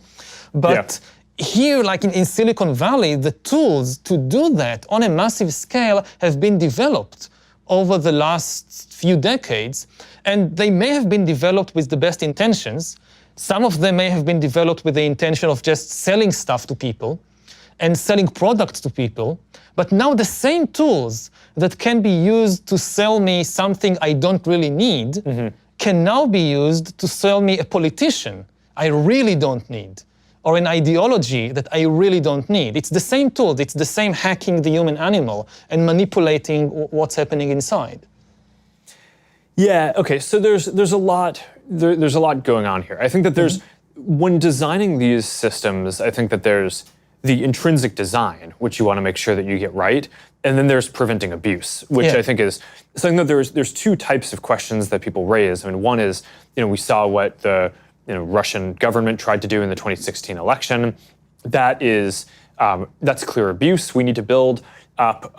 But here, like in Silicon Valley, the tools to do that on a massive scale have been developed over the last few decades. And they may have been developed with the best intentions. Some of them may have been developed with the intention of just selling stuff to people and selling products to people. But now the same tools that can be used to sell me something I don't really need can now be used to sell me a politician I really don't need, or an ideology that I really don't need. It's the same tools, it's the same hacking the human animal and manipulating what's happening inside. Yeah, okay, so there's a lot going on here. I think that when designing these systems, I think that there's the intrinsic design, which you want to make sure that you get right, and then there's preventing abuse, which I think is something that there's two types of questions that people raise. I mean, one is, we saw what the Russian government tried to do in the 2016 election. That's clear abuse. We need to build up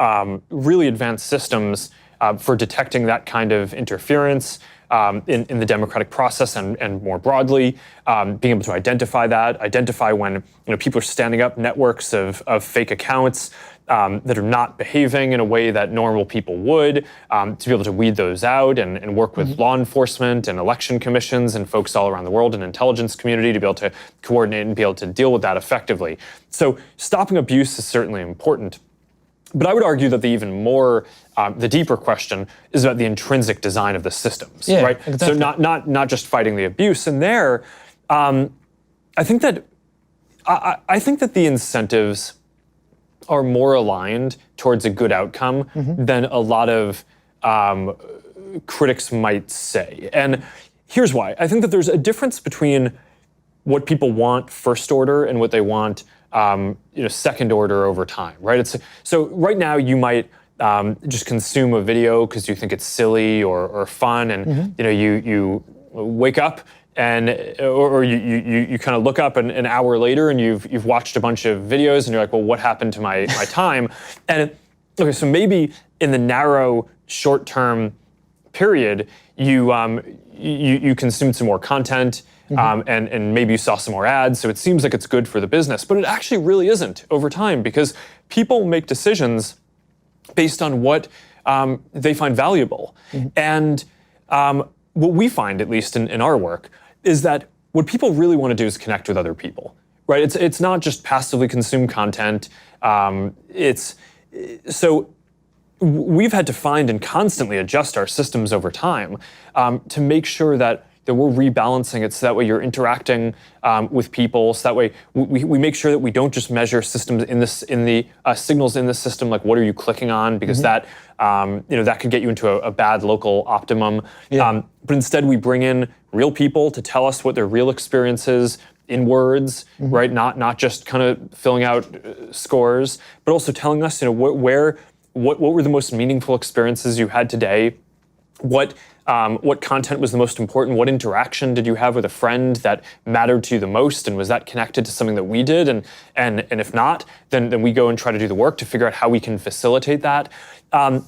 really advanced systems for detecting that kind of interference in the democratic process and more broadly, being able to identify when people are standing up networks of fake accounts that are not behaving in a way that normal people would, to be able to weed those out and work with law enforcement and election commissions and folks all around the world and intelligence community to be able to coordinate and be able to deal with that effectively. So stopping abuse is certainly important. But I would argue that the even more, the deeper question is about the intrinsic design of the systems, Yeah, right? exactly. So not just fighting the abuse. And there, I think that the incentives are more aligned towards a good outcome than a lot of critics might say. And here's why. I think that there's a difference between what people want first order and what they want second order over time, right? So right now you might just consume a video because you think it's silly or fun, and you wake up and or you kind of look up an hour later and you've watched a bunch of videos and you're like, well, what happened to my time? And okay, so maybe in the narrow short-term period, you consumed some more content. And maybe you saw some more ads, so it seems like it's good for the business, but it actually really isn't over time, because people make decisions based on what they find valuable. And what we find, at least in our work, is that what people really want to do is connect with other people, right? It's not just passively consume content. So we've had to find and constantly adjust our systems over time to make sure that we're rebalancing it so that way you're interacting with people, so that way we make sure that we don't just measure systems in the signals in the system, like what are you clicking on, because that that could get you into a bad local optimum. Yeah. But instead we bring in real people to tell us what their real experience is in words, right? Not just kind of filling out scores, but also telling us, what were the most meaningful experiences you had today. What content was the most important? What interaction did you have with a friend that mattered to you the most? And was that connected to something that we did? And if not, then we go and try to do the work to figure out how we can facilitate that. And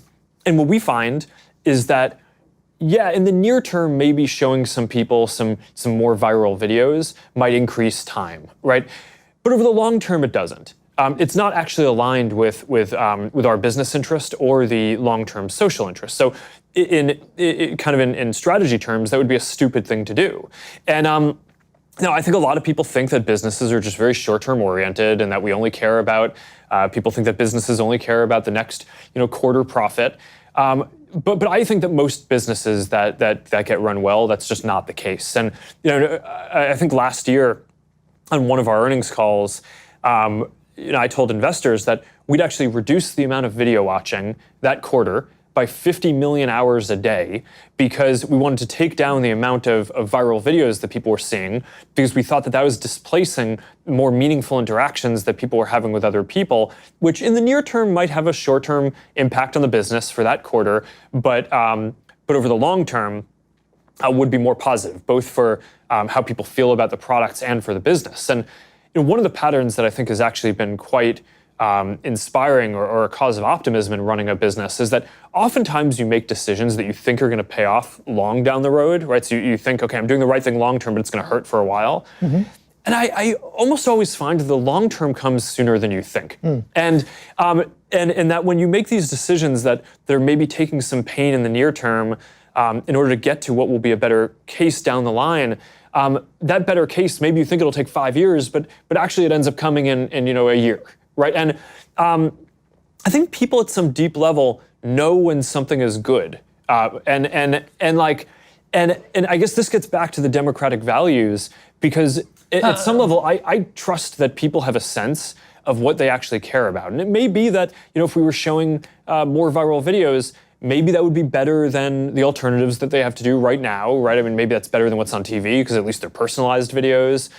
what we find is that, yeah, in the near term, maybe showing some people some more viral videos might increase time, right? But over the long term, it doesn't. It's not actually aligned with our business interest or the long-term social interest. So in strategy terms, that would be a stupid thing to do. And now I think a lot of people think that businesses are just very short-term oriented and that we only care about, people think that businesses only care about the next quarter profit. But I think that most businesses that get run well, that's just not the case. And I think last year on one of our earnings calls, I told investors that we'd actually reduce the amount of video watching that quarter by 50 million hours a day, because we wanted to take down the amount of viral videos that people were seeing, because we thought that was displacing more meaningful interactions that people were having with other people, which in the near term might have a short-term impact on the business for that quarter, but over the long term would be more positive, both for how people feel about the products and for the business. And one of the patterns that I think has actually been quite inspiring or a cause of optimism in running a business is that oftentimes you make decisions that you think are going to pay off long down the road, right? So you think, okay, I'm doing the right thing long term, but it's going to hurt for a while. And I almost always find that the long term comes sooner than you think. And that when you make these decisions that they're maybe taking some pain in the near term in order to get to what will be a better case down the line, that better case, maybe you think it'll take 5 years, but actually it ends up coming in a year, right? And I think people at some deep level know when something is good, and I guess this gets back to the democratic values, because at some level I trust that people have a sense of what they actually care about, and it may be that if we were showing more viral videos, maybe that would be better than the alternatives that they have to do right now, right? I mean, maybe that's better than what's on TV, because at least they're personalized videos.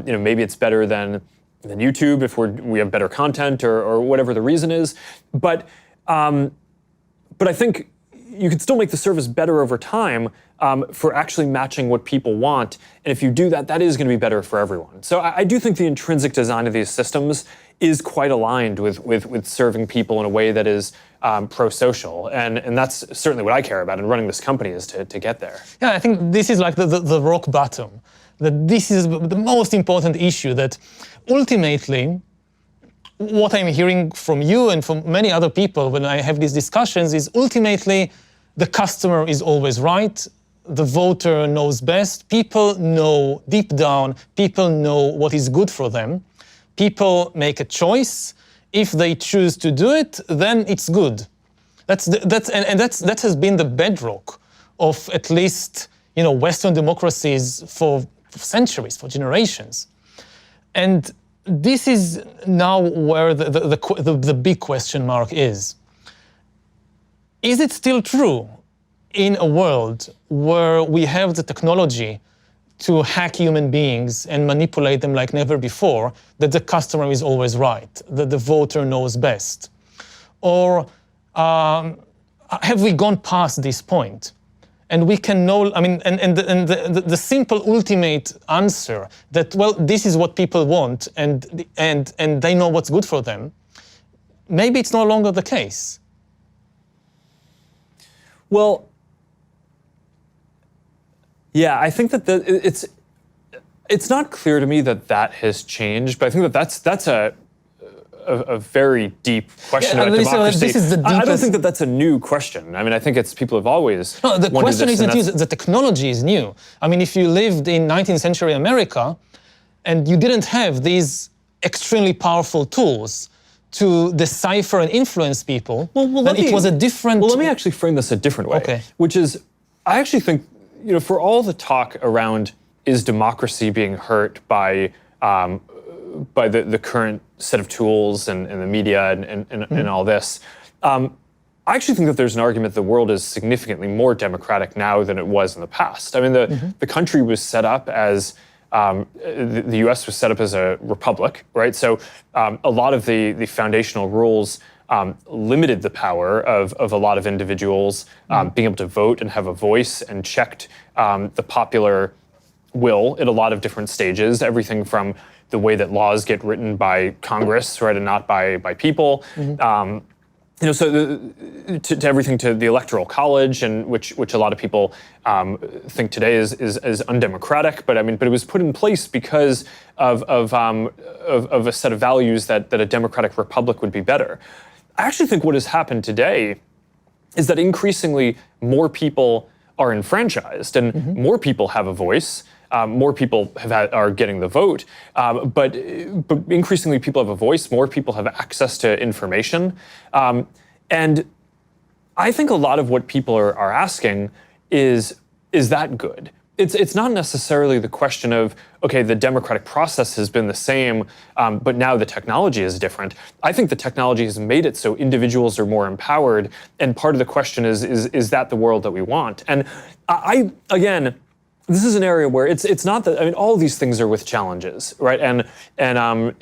Maybe it's better than YouTube if we have better content or whatever the reason is. But I think you can still make the service better over time for actually matching what people want. And if you do that, that is going to be better for everyone. So I do think the intrinsic design of these systems is quite aligned with serving people in a way that is pro-social. And that's certainly what I care about in running this company, is to get there. Yeah, I think this is like the rock bottom. That this is the most important issue, that ultimately what I'm hearing from you and from many other people when I have these discussions is ultimately the customer is always right, the voter knows best, people know deep down, people know what is good for them, people make a choice. if they choose to do it, then it's good. That has been the bedrock of at least Western democracies for centuries, for generations. And this is now where the big question mark is. Is it still true in a world where we have the technology to hack human beings and manipulate them like never before, that the customer is always right, that the voter knows best? Or have we gone past this point? And we can know, the simple ultimate answer that, well, this is what people want and they know what's good for them, maybe it's no longer the case. Well, yeah, I think that it's not clear to me that has changed, but I think that's a very deep question about democracy. This is the deepest. I don't think that's a new question. I think it's people have always. No, the question isn't new. The technology is new. If you lived in 19th century America and you didn't have these extremely powerful tools to decipher and influence people, then it was a different. Well, let me actually frame this a different way. Okay. Which is, I actually think, for all the talk around is democracy being hurt by the current set of tools and the media and all this, I actually think that there's an argument the world is significantly more democratic now than it was in the past. The country was set up as, the US was set up as a republic, right? So a lot of the foundational rules limited the power of a lot of individuals being able to vote and have a voice, and checked the popular will at a lot of different stages, everything from the way that laws get written by Congress, right, and not by people. So to everything, to the Electoral College, and which a lot of people think today is undemocratic, but it was put in place because of a set of values that a democratic republic would be better. I actually think what has happened today is that increasingly more people are enfranchised and more people have a voice. More people are getting the vote, but increasingly people have a voice, more people have access to information. And I think a lot of what people are asking is that good? It's not necessarily the question of, okay, the democratic process has been the same, but now the technology is different. I think the technology has made it so individuals are more empowered, and part of the question is that the world that we want? And again, this is an area where it's not that, all these things are with challenges, right? And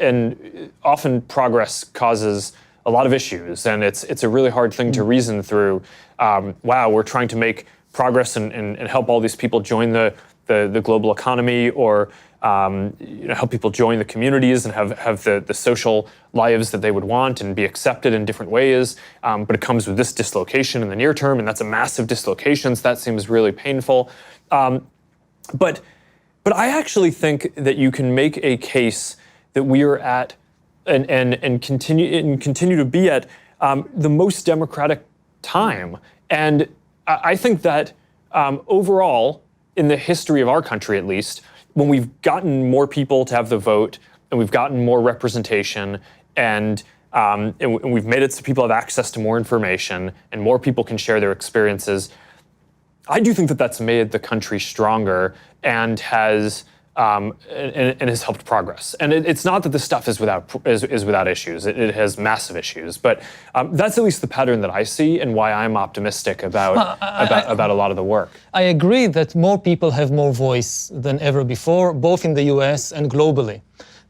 often progress causes a lot of issues, and it's a really hard thing to reason through. Wow, we're trying to make progress and help all these people join the global economy, or help people join the communities and have the social lives that they would want and be accepted in different ways. But it comes with this dislocation in the near term, and that's a massive dislocation, so that seems really painful. But I actually think that you can make a case that we are at and continue to be at the most democratic time. And I think that overall, in the history of our country at least, when we've gotten more people to have the vote, and we've gotten more representation, and we've made it so people have access to more information, and more people can share their experiences, I do think that that's made the country stronger and has helped progress. And it's not that this stuff is without issues. It has massive issues, but that's at least the pattern that I see, and why I'm optimistic about a lot of the work. I agree that more people have more voice than ever before, both in the US and globally.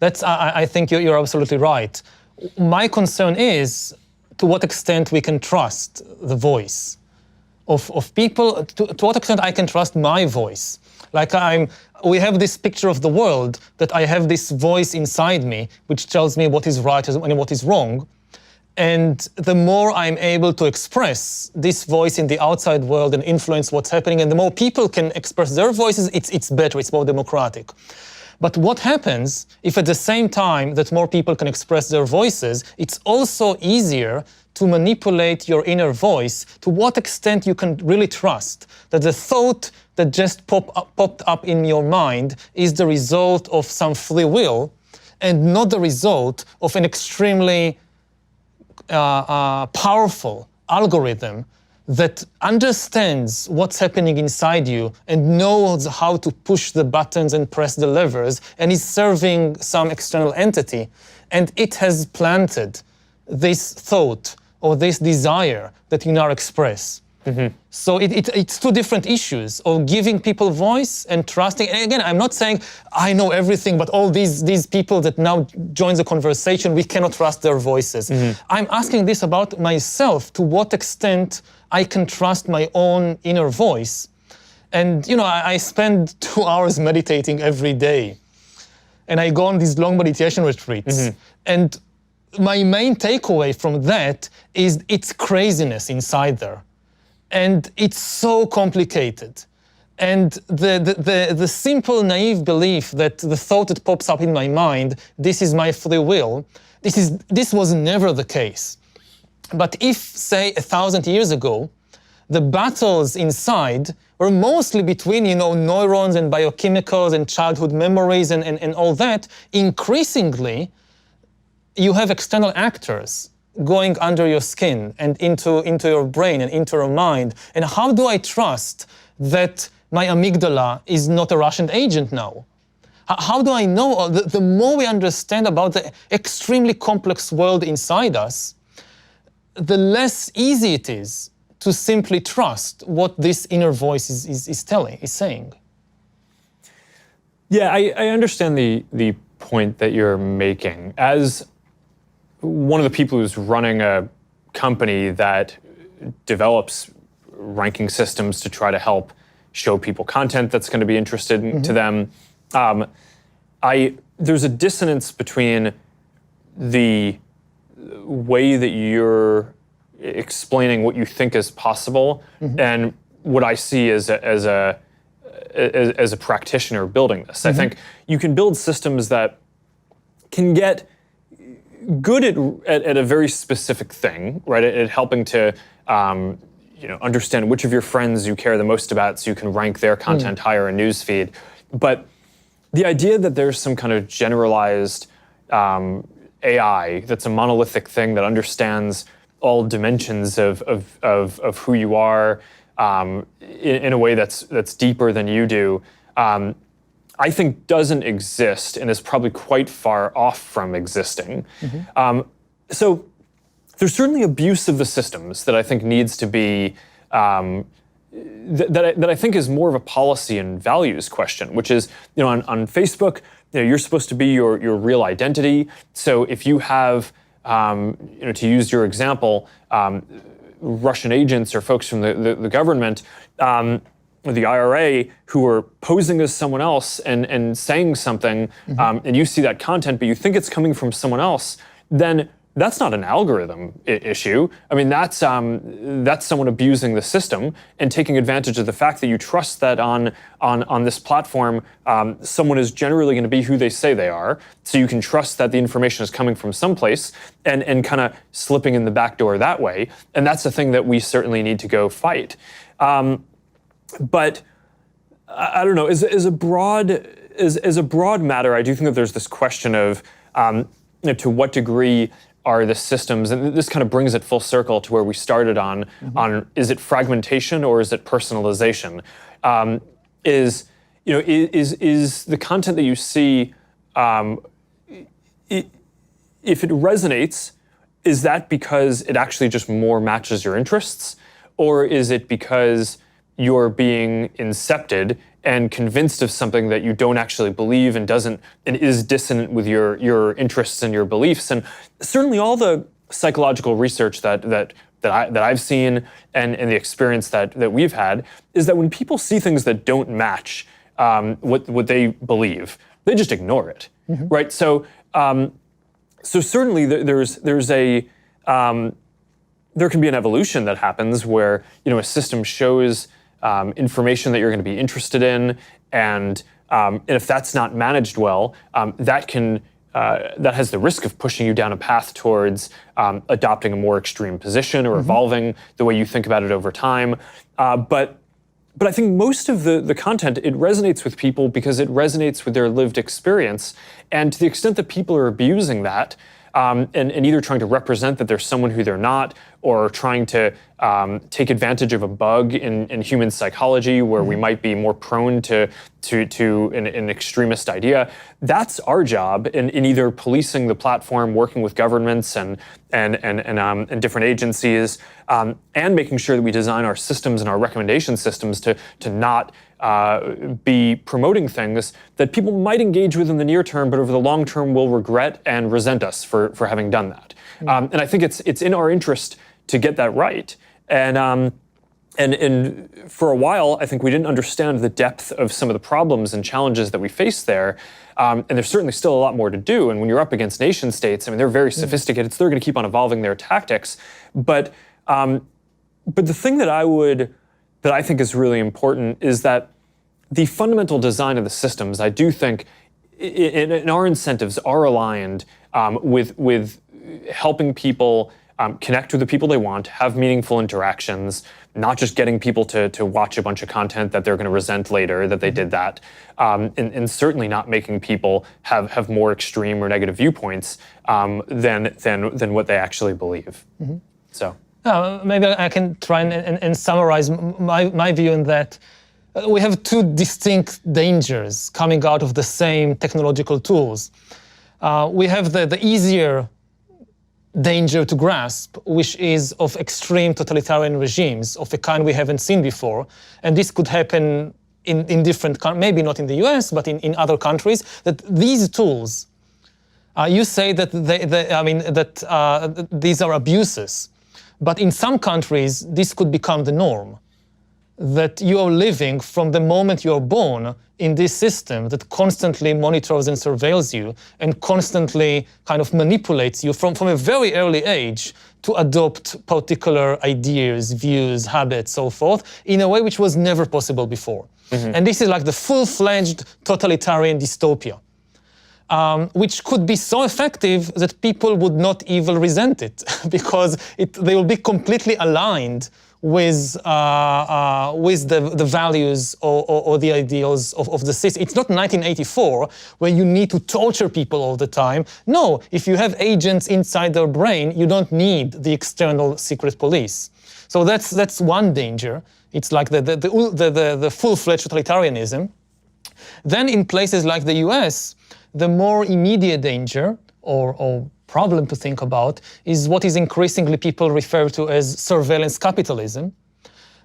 I think you're absolutely right. My concern is to what extent we can trust the voice of people, to what extent I can trust my voice. We have this picture of the world, that I have this voice inside me which tells me what is right and what is wrong. And the more I'm able to express this voice in the outside world and influence what's happening, and the more people can express their voices, it's better, it's more democratic. But what happens if at the same time that more people can express their voices, it's also easier to manipulate your inner voice? To what extent you can really trust that the thought that just popped up in your mind is the result of some free will, and not the result of an extremely powerful algorithm that understands what's happening inside you and knows how to push the buttons and press the levers and is serving some external entity. And it has planted this thought or this desire that you now express. So it's two different issues of giving people voice and trusting. And again, I'm not saying I know everything, but all these people that now join the conversation, we cannot trust their voices. I'm asking this about myself, to what extent I can trust my own inner voice. And I spend 2 hours meditating every day. And I go on these long meditation retreats. And my main takeaway from that is it's craziness inside there. And it's so complicated. And the simple, naive belief that the thought that pops up in my mind, this is my free will, this was never the case. But if, say, 1,000 years ago, the battles inside were mostly between, neurons and biochemicals and childhood memories and all that, increasingly, you have external actors going under your skin and into your brain and into your mind. And how do I trust that my amygdala is not a Russian agent now? How do I know? The more we understand about the extremely complex world inside us, the less easy it is to simply trust what this inner voice is saying. Yeah, I understand the point that you're making. As one of the people who's running a company that develops ranking systems to try to help show people content that's going to be interested to them, there's a dissonance between the way that you're explaining what you think is possible and what I see as a practitioner building this. I think you can build systems that can get good at a very specific thing, right? At helping to understand which of your friends you care the most about, so you can rank their content higher in newsfeed. But the idea that there's some kind of generalized AI that's a monolithic thing that understands all dimensions of who you are in a way that's deeper than you do, I think doesn't exist and is probably quite far off from existing. So there's certainly abuse of the systems that I think needs to be, that I think is more of a policy and values question, which is, on Facebook, you're supposed to be your real identity. So if you have, to use your example, Russian agents or folks from the government, the IRA, who are posing as someone else and saying something, and you see that content, but you think it's coming from someone else, then that's not an algorithm issue. I mean, that's someone abusing the system and taking advantage of the fact that you trust that on this platform, someone is generally going to be who they say they are. So you can trust that the information is coming from someplace and kind of slipping in the back door that way. And that's the thing that we certainly need to go fight. But I don't know. As a broad matter, I do think that there's this question of to what degree are the systems, and this kind of brings it full circle to where we started on is it fragmentation or is it personalization? Is the content that you see, if it resonates, is that because it actually just more matches your interests, or is it because you're being incepted and convinced of something that you don't actually believe and is dissonant with your interests and your beliefs? And certainly all the psychological research that I've seen and the experience that we've had is that when people see things that don't match what they believe, they just ignore it, right? So certainly there can be an evolution that happens where a system shows information that you're going to be interested in, and if that's not managed well, that has the risk of pushing you down a path towards adopting a more extreme position or evolving the way you think about it over time. But I think most of the content, it resonates with people because it resonates with their lived experience, and to the extent that people are abusing that, and either trying to represent that they're someone who they're not, or trying to take advantage of a bug in human psychology where we might be more prone to an extremist idea. That's our job in either policing the platform, working with governments and different agencies, and making sure that we design our systems and our recommendation systems to not be promoting things that people might engage with in the near term, but over the long term will regret and resent us for having done that. And I think it's in our interest to get that right. And for a while, I think we didn't understand the depth of some of the problems and challenges that we face there. And there's certainly still a lot more to do. And when you're up against nation states, I mean, they're very sophisticated, so they're going to keep on evolving their tactics. But the thing that I think is really important is that the fundamental design of the systems, I do think, in our incentives are aligned with helping people connect with the people they want, have meaningful interactions, not just getting people to watch a bunch of content that they're going to resent later that they did that, and certainly not making people have more extreme or negative viewpoints than what they actually believe. So maybe I can try and summarize my view on that. We have two distinct dangers coming out of the same technological tools. We have the easier danger to grasp, which is of extreme totalitarian regimes of a kind we haven't seen before. And this could happen in different countries, maybe not in the US, but in other countries, that these tools, you say that these are abuses, but in some countries, this could become the norm. That you are living from the moment you are born in this system that constantly monitors and surveils you and constantly kind of manipulates you from a very early age to adopt particular ideas, views, habits, so forth, in a way which was never possible before. And this is like the full-fledged totalitarian dystopia, which could be so effective that people would not even resent it because they will be completely aligned with the values or the ideals of the system. It's not 1984 where you need to torture people all the time. No, if you have agents inside their brain, you don't need the external secret police. So that's one danger. It's like the full-fledged totalitarianism. Then in places like the US, the more immediate danger or problem to think about is what is increasingly people refer to as surveillance capitalism,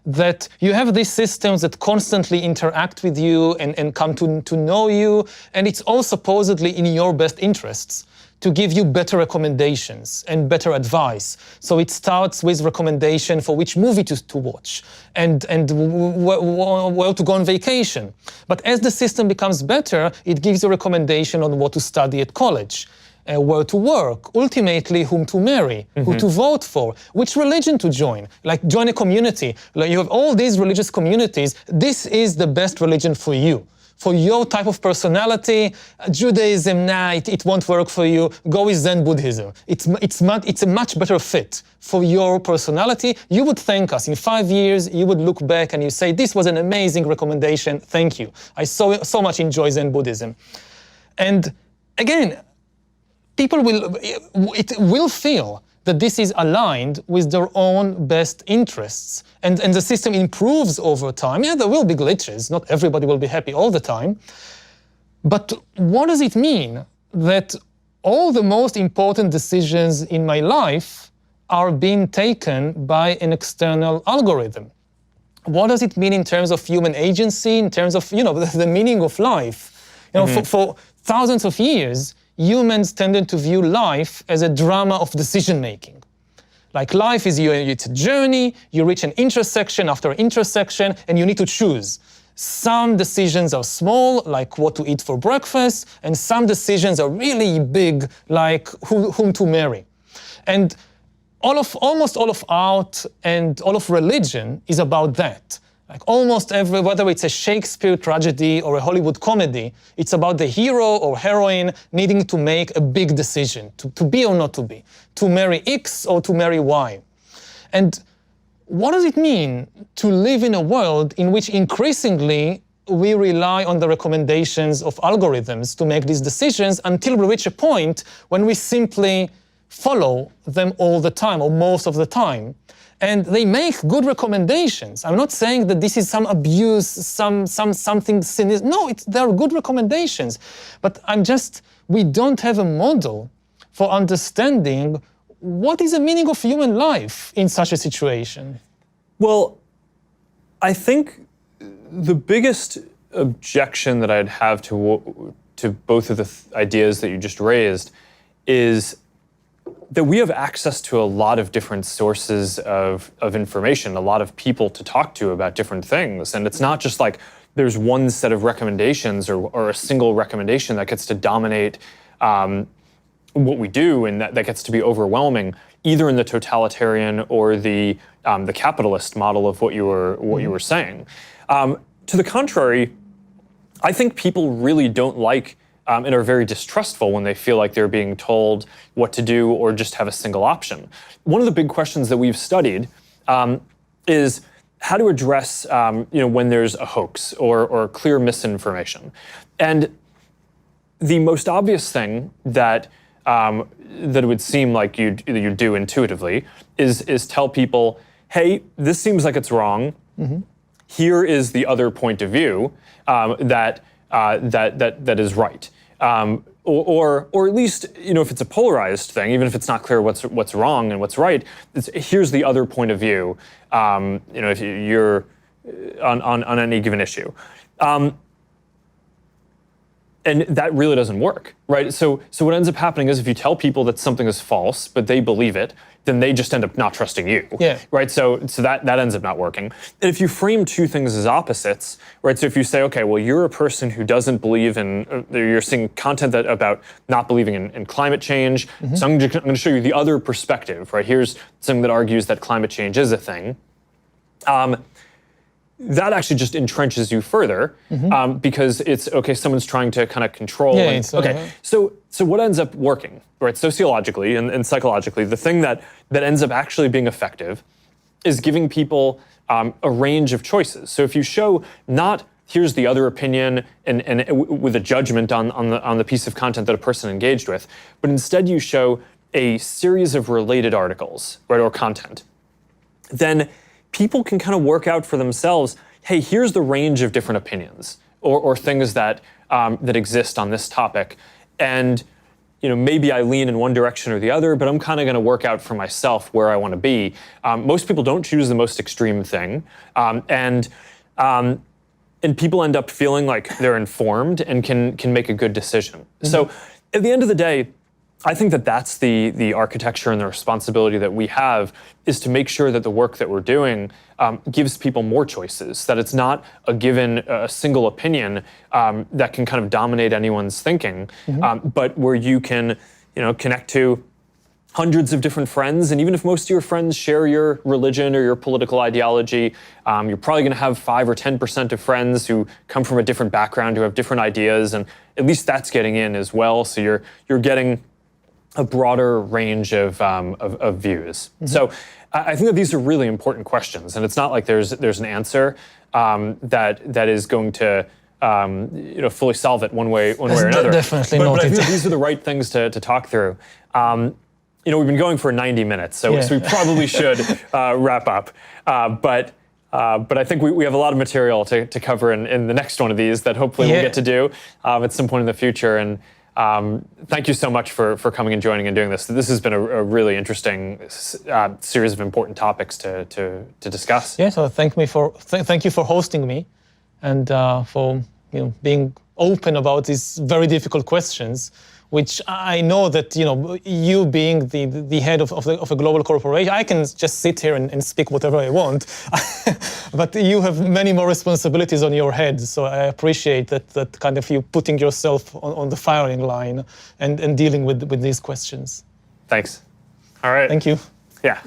that you have these systems that constantly interact with you and come to know you, and it's all supposedly in your best interests to give you better recommendations and better advice. So it starts with recommendation for which movie to watch and where to go on vacation. But as the system becomes better, it gives you a recommendation on what to study at college, where to work, ultimately whom to marry, who to vote for, which religion to join, like join a community. Like you have all these religious communities, this is the best religion for you. For your type of personality, Judaism, nah, it won't work for you, go with Zen Buddhism. It's a much better fit for your personality. You would thank us. In 5 years, you would look back and you say, this was an amazing recommendation, thank you. I so much enjoy Zen Buddhism. And again, people will feel that this is aligned with their own best interests. And the system improves over time. Yeah, there will be glitches. Not everybody will be happy all the time. But what does it mean that all the most important decisions in my life are being taken by an external algorithm? What does it mean in terms of human agency, in terms of, the meaning of life? For thousands of years, humans tended to view life as a drama of decision-making. Like life is it's a journey, you reach an intersection after intersection, and you need to choose. Some decisions are small, like what to eat for breakfast, and some decisions are really big, like whom to marry. And almost all of art and all of religion is about that. Like almost whether it's a Shakespeare tragedy or a Hollywood comedy, it's about the hero or heroine needing to make a big decision, to be or not to be, to marry X or to marry Y. And what does it mean to live in a world in which increasingly we rely on the recommendations of algorithms to make these decisions until we reach a point when we simply follow them all the time or most of the time. And they make good recommendations. I'm not saying that this is some abuse, something sinister. No, they're good recommendations. But we don't have a model for understanding what is the meaning of human life in such a situation. Well, I think the biggest objection that I'd have to both of the ideas that you just raised is that we have access to a lot of different sources of information, a lot of people to talk to about different things. And it's not just like there's one set of recommendations or a single recommendation that gets to dominate what we do, and that gets to be overwhelming, either in the totalitarian or the capitalist model of what you were saying. To the contrary, I think people really don't like and are very distrustful when they feel like they're being told what to do or just have a single option. One of the big questions that we've studied is how to address when there's a hoax or clear misinformation. And the most obvious thing that it would seem like you'd do intuitively is tell people, hey, this seems like it's wrong. Mm-hmm. Here is the other point of view that is right. Or at least, if it's a polarized thing, even if it's not clear what's wrong and what's right, here's the other point of view. If you're on any given issue, and that really doesn't work, right? So what ends up happening is if you tell people that something is false, but they believe it, then they just end up not trusting you, right? So that ends up not working. And if you frame two things as opposites, right? So if you say, okay, well, you're a person who doesn't believe in, you're seeing content that not believing in climate change. Mm-hmm. So I'm going to show you the other perspective, right? Here's something that argues that climate change is a thing. That actually just entrenches you further, mm-hmm. Because it's, okay, someone's trying to kind of control. Yeah, So what ends up working, right, sociologically and psychologically, the thing that ends up actually being effective is giving people a range of choices. So if you show not here's the other opinion and with a judgment on the piece of content that a person engaged with, but instead you show a series of related articles, right, or content, then people can kind of work out for themselves, hey, here's the range of different opinions or things that exist on this topic. And maybe I lean in one direction or the other, but I'm kind of going to work out for myself where I want to be. Most people don't choose the most extreme thing. And people end up feeling like they're informed and can make a good decision. Mm-hmm. So at the end of the day, I think that's the architecture and the responsibility that we have, is to make sure that the work that we're doing gives people more choices, that it's not a single opinion that can kind of dominate anyone's thinking, mm-hmm. But where you can connect to hundreds of different friends, and even if most of your friends share your religion or your political ideology, you're probably going to have 5 or 10% of friends who come from a different background, who have different ideas, and at least that's getting in as well. So you're getting a broader range of views. Mm-hmm. So I think that these are really important questions, and it's not like there's an answer that is going to fully solve it one way or another. Definitely but not. But I think that these are the right things to talk through. We've been going for 90 minutes, so we probably should wrap up. But I think we have a lot of material to cover in the next one of these that hopefully we'll get to do at some point in the future. And thank you so much for coming and joining and doing this. This has been a really interesting series of important topics to discuss. Yeah, so thank you for hosting me, and for being open about these very difficult questions, which I know that you being the head of a global corporation, I can just sit here and speak whatever I want, but you have many more responsibilities on your head. So I appreciate that kind of you putting yourself on the firing line and dealing with these questions. Thanks. All right. Thank you. Yeah.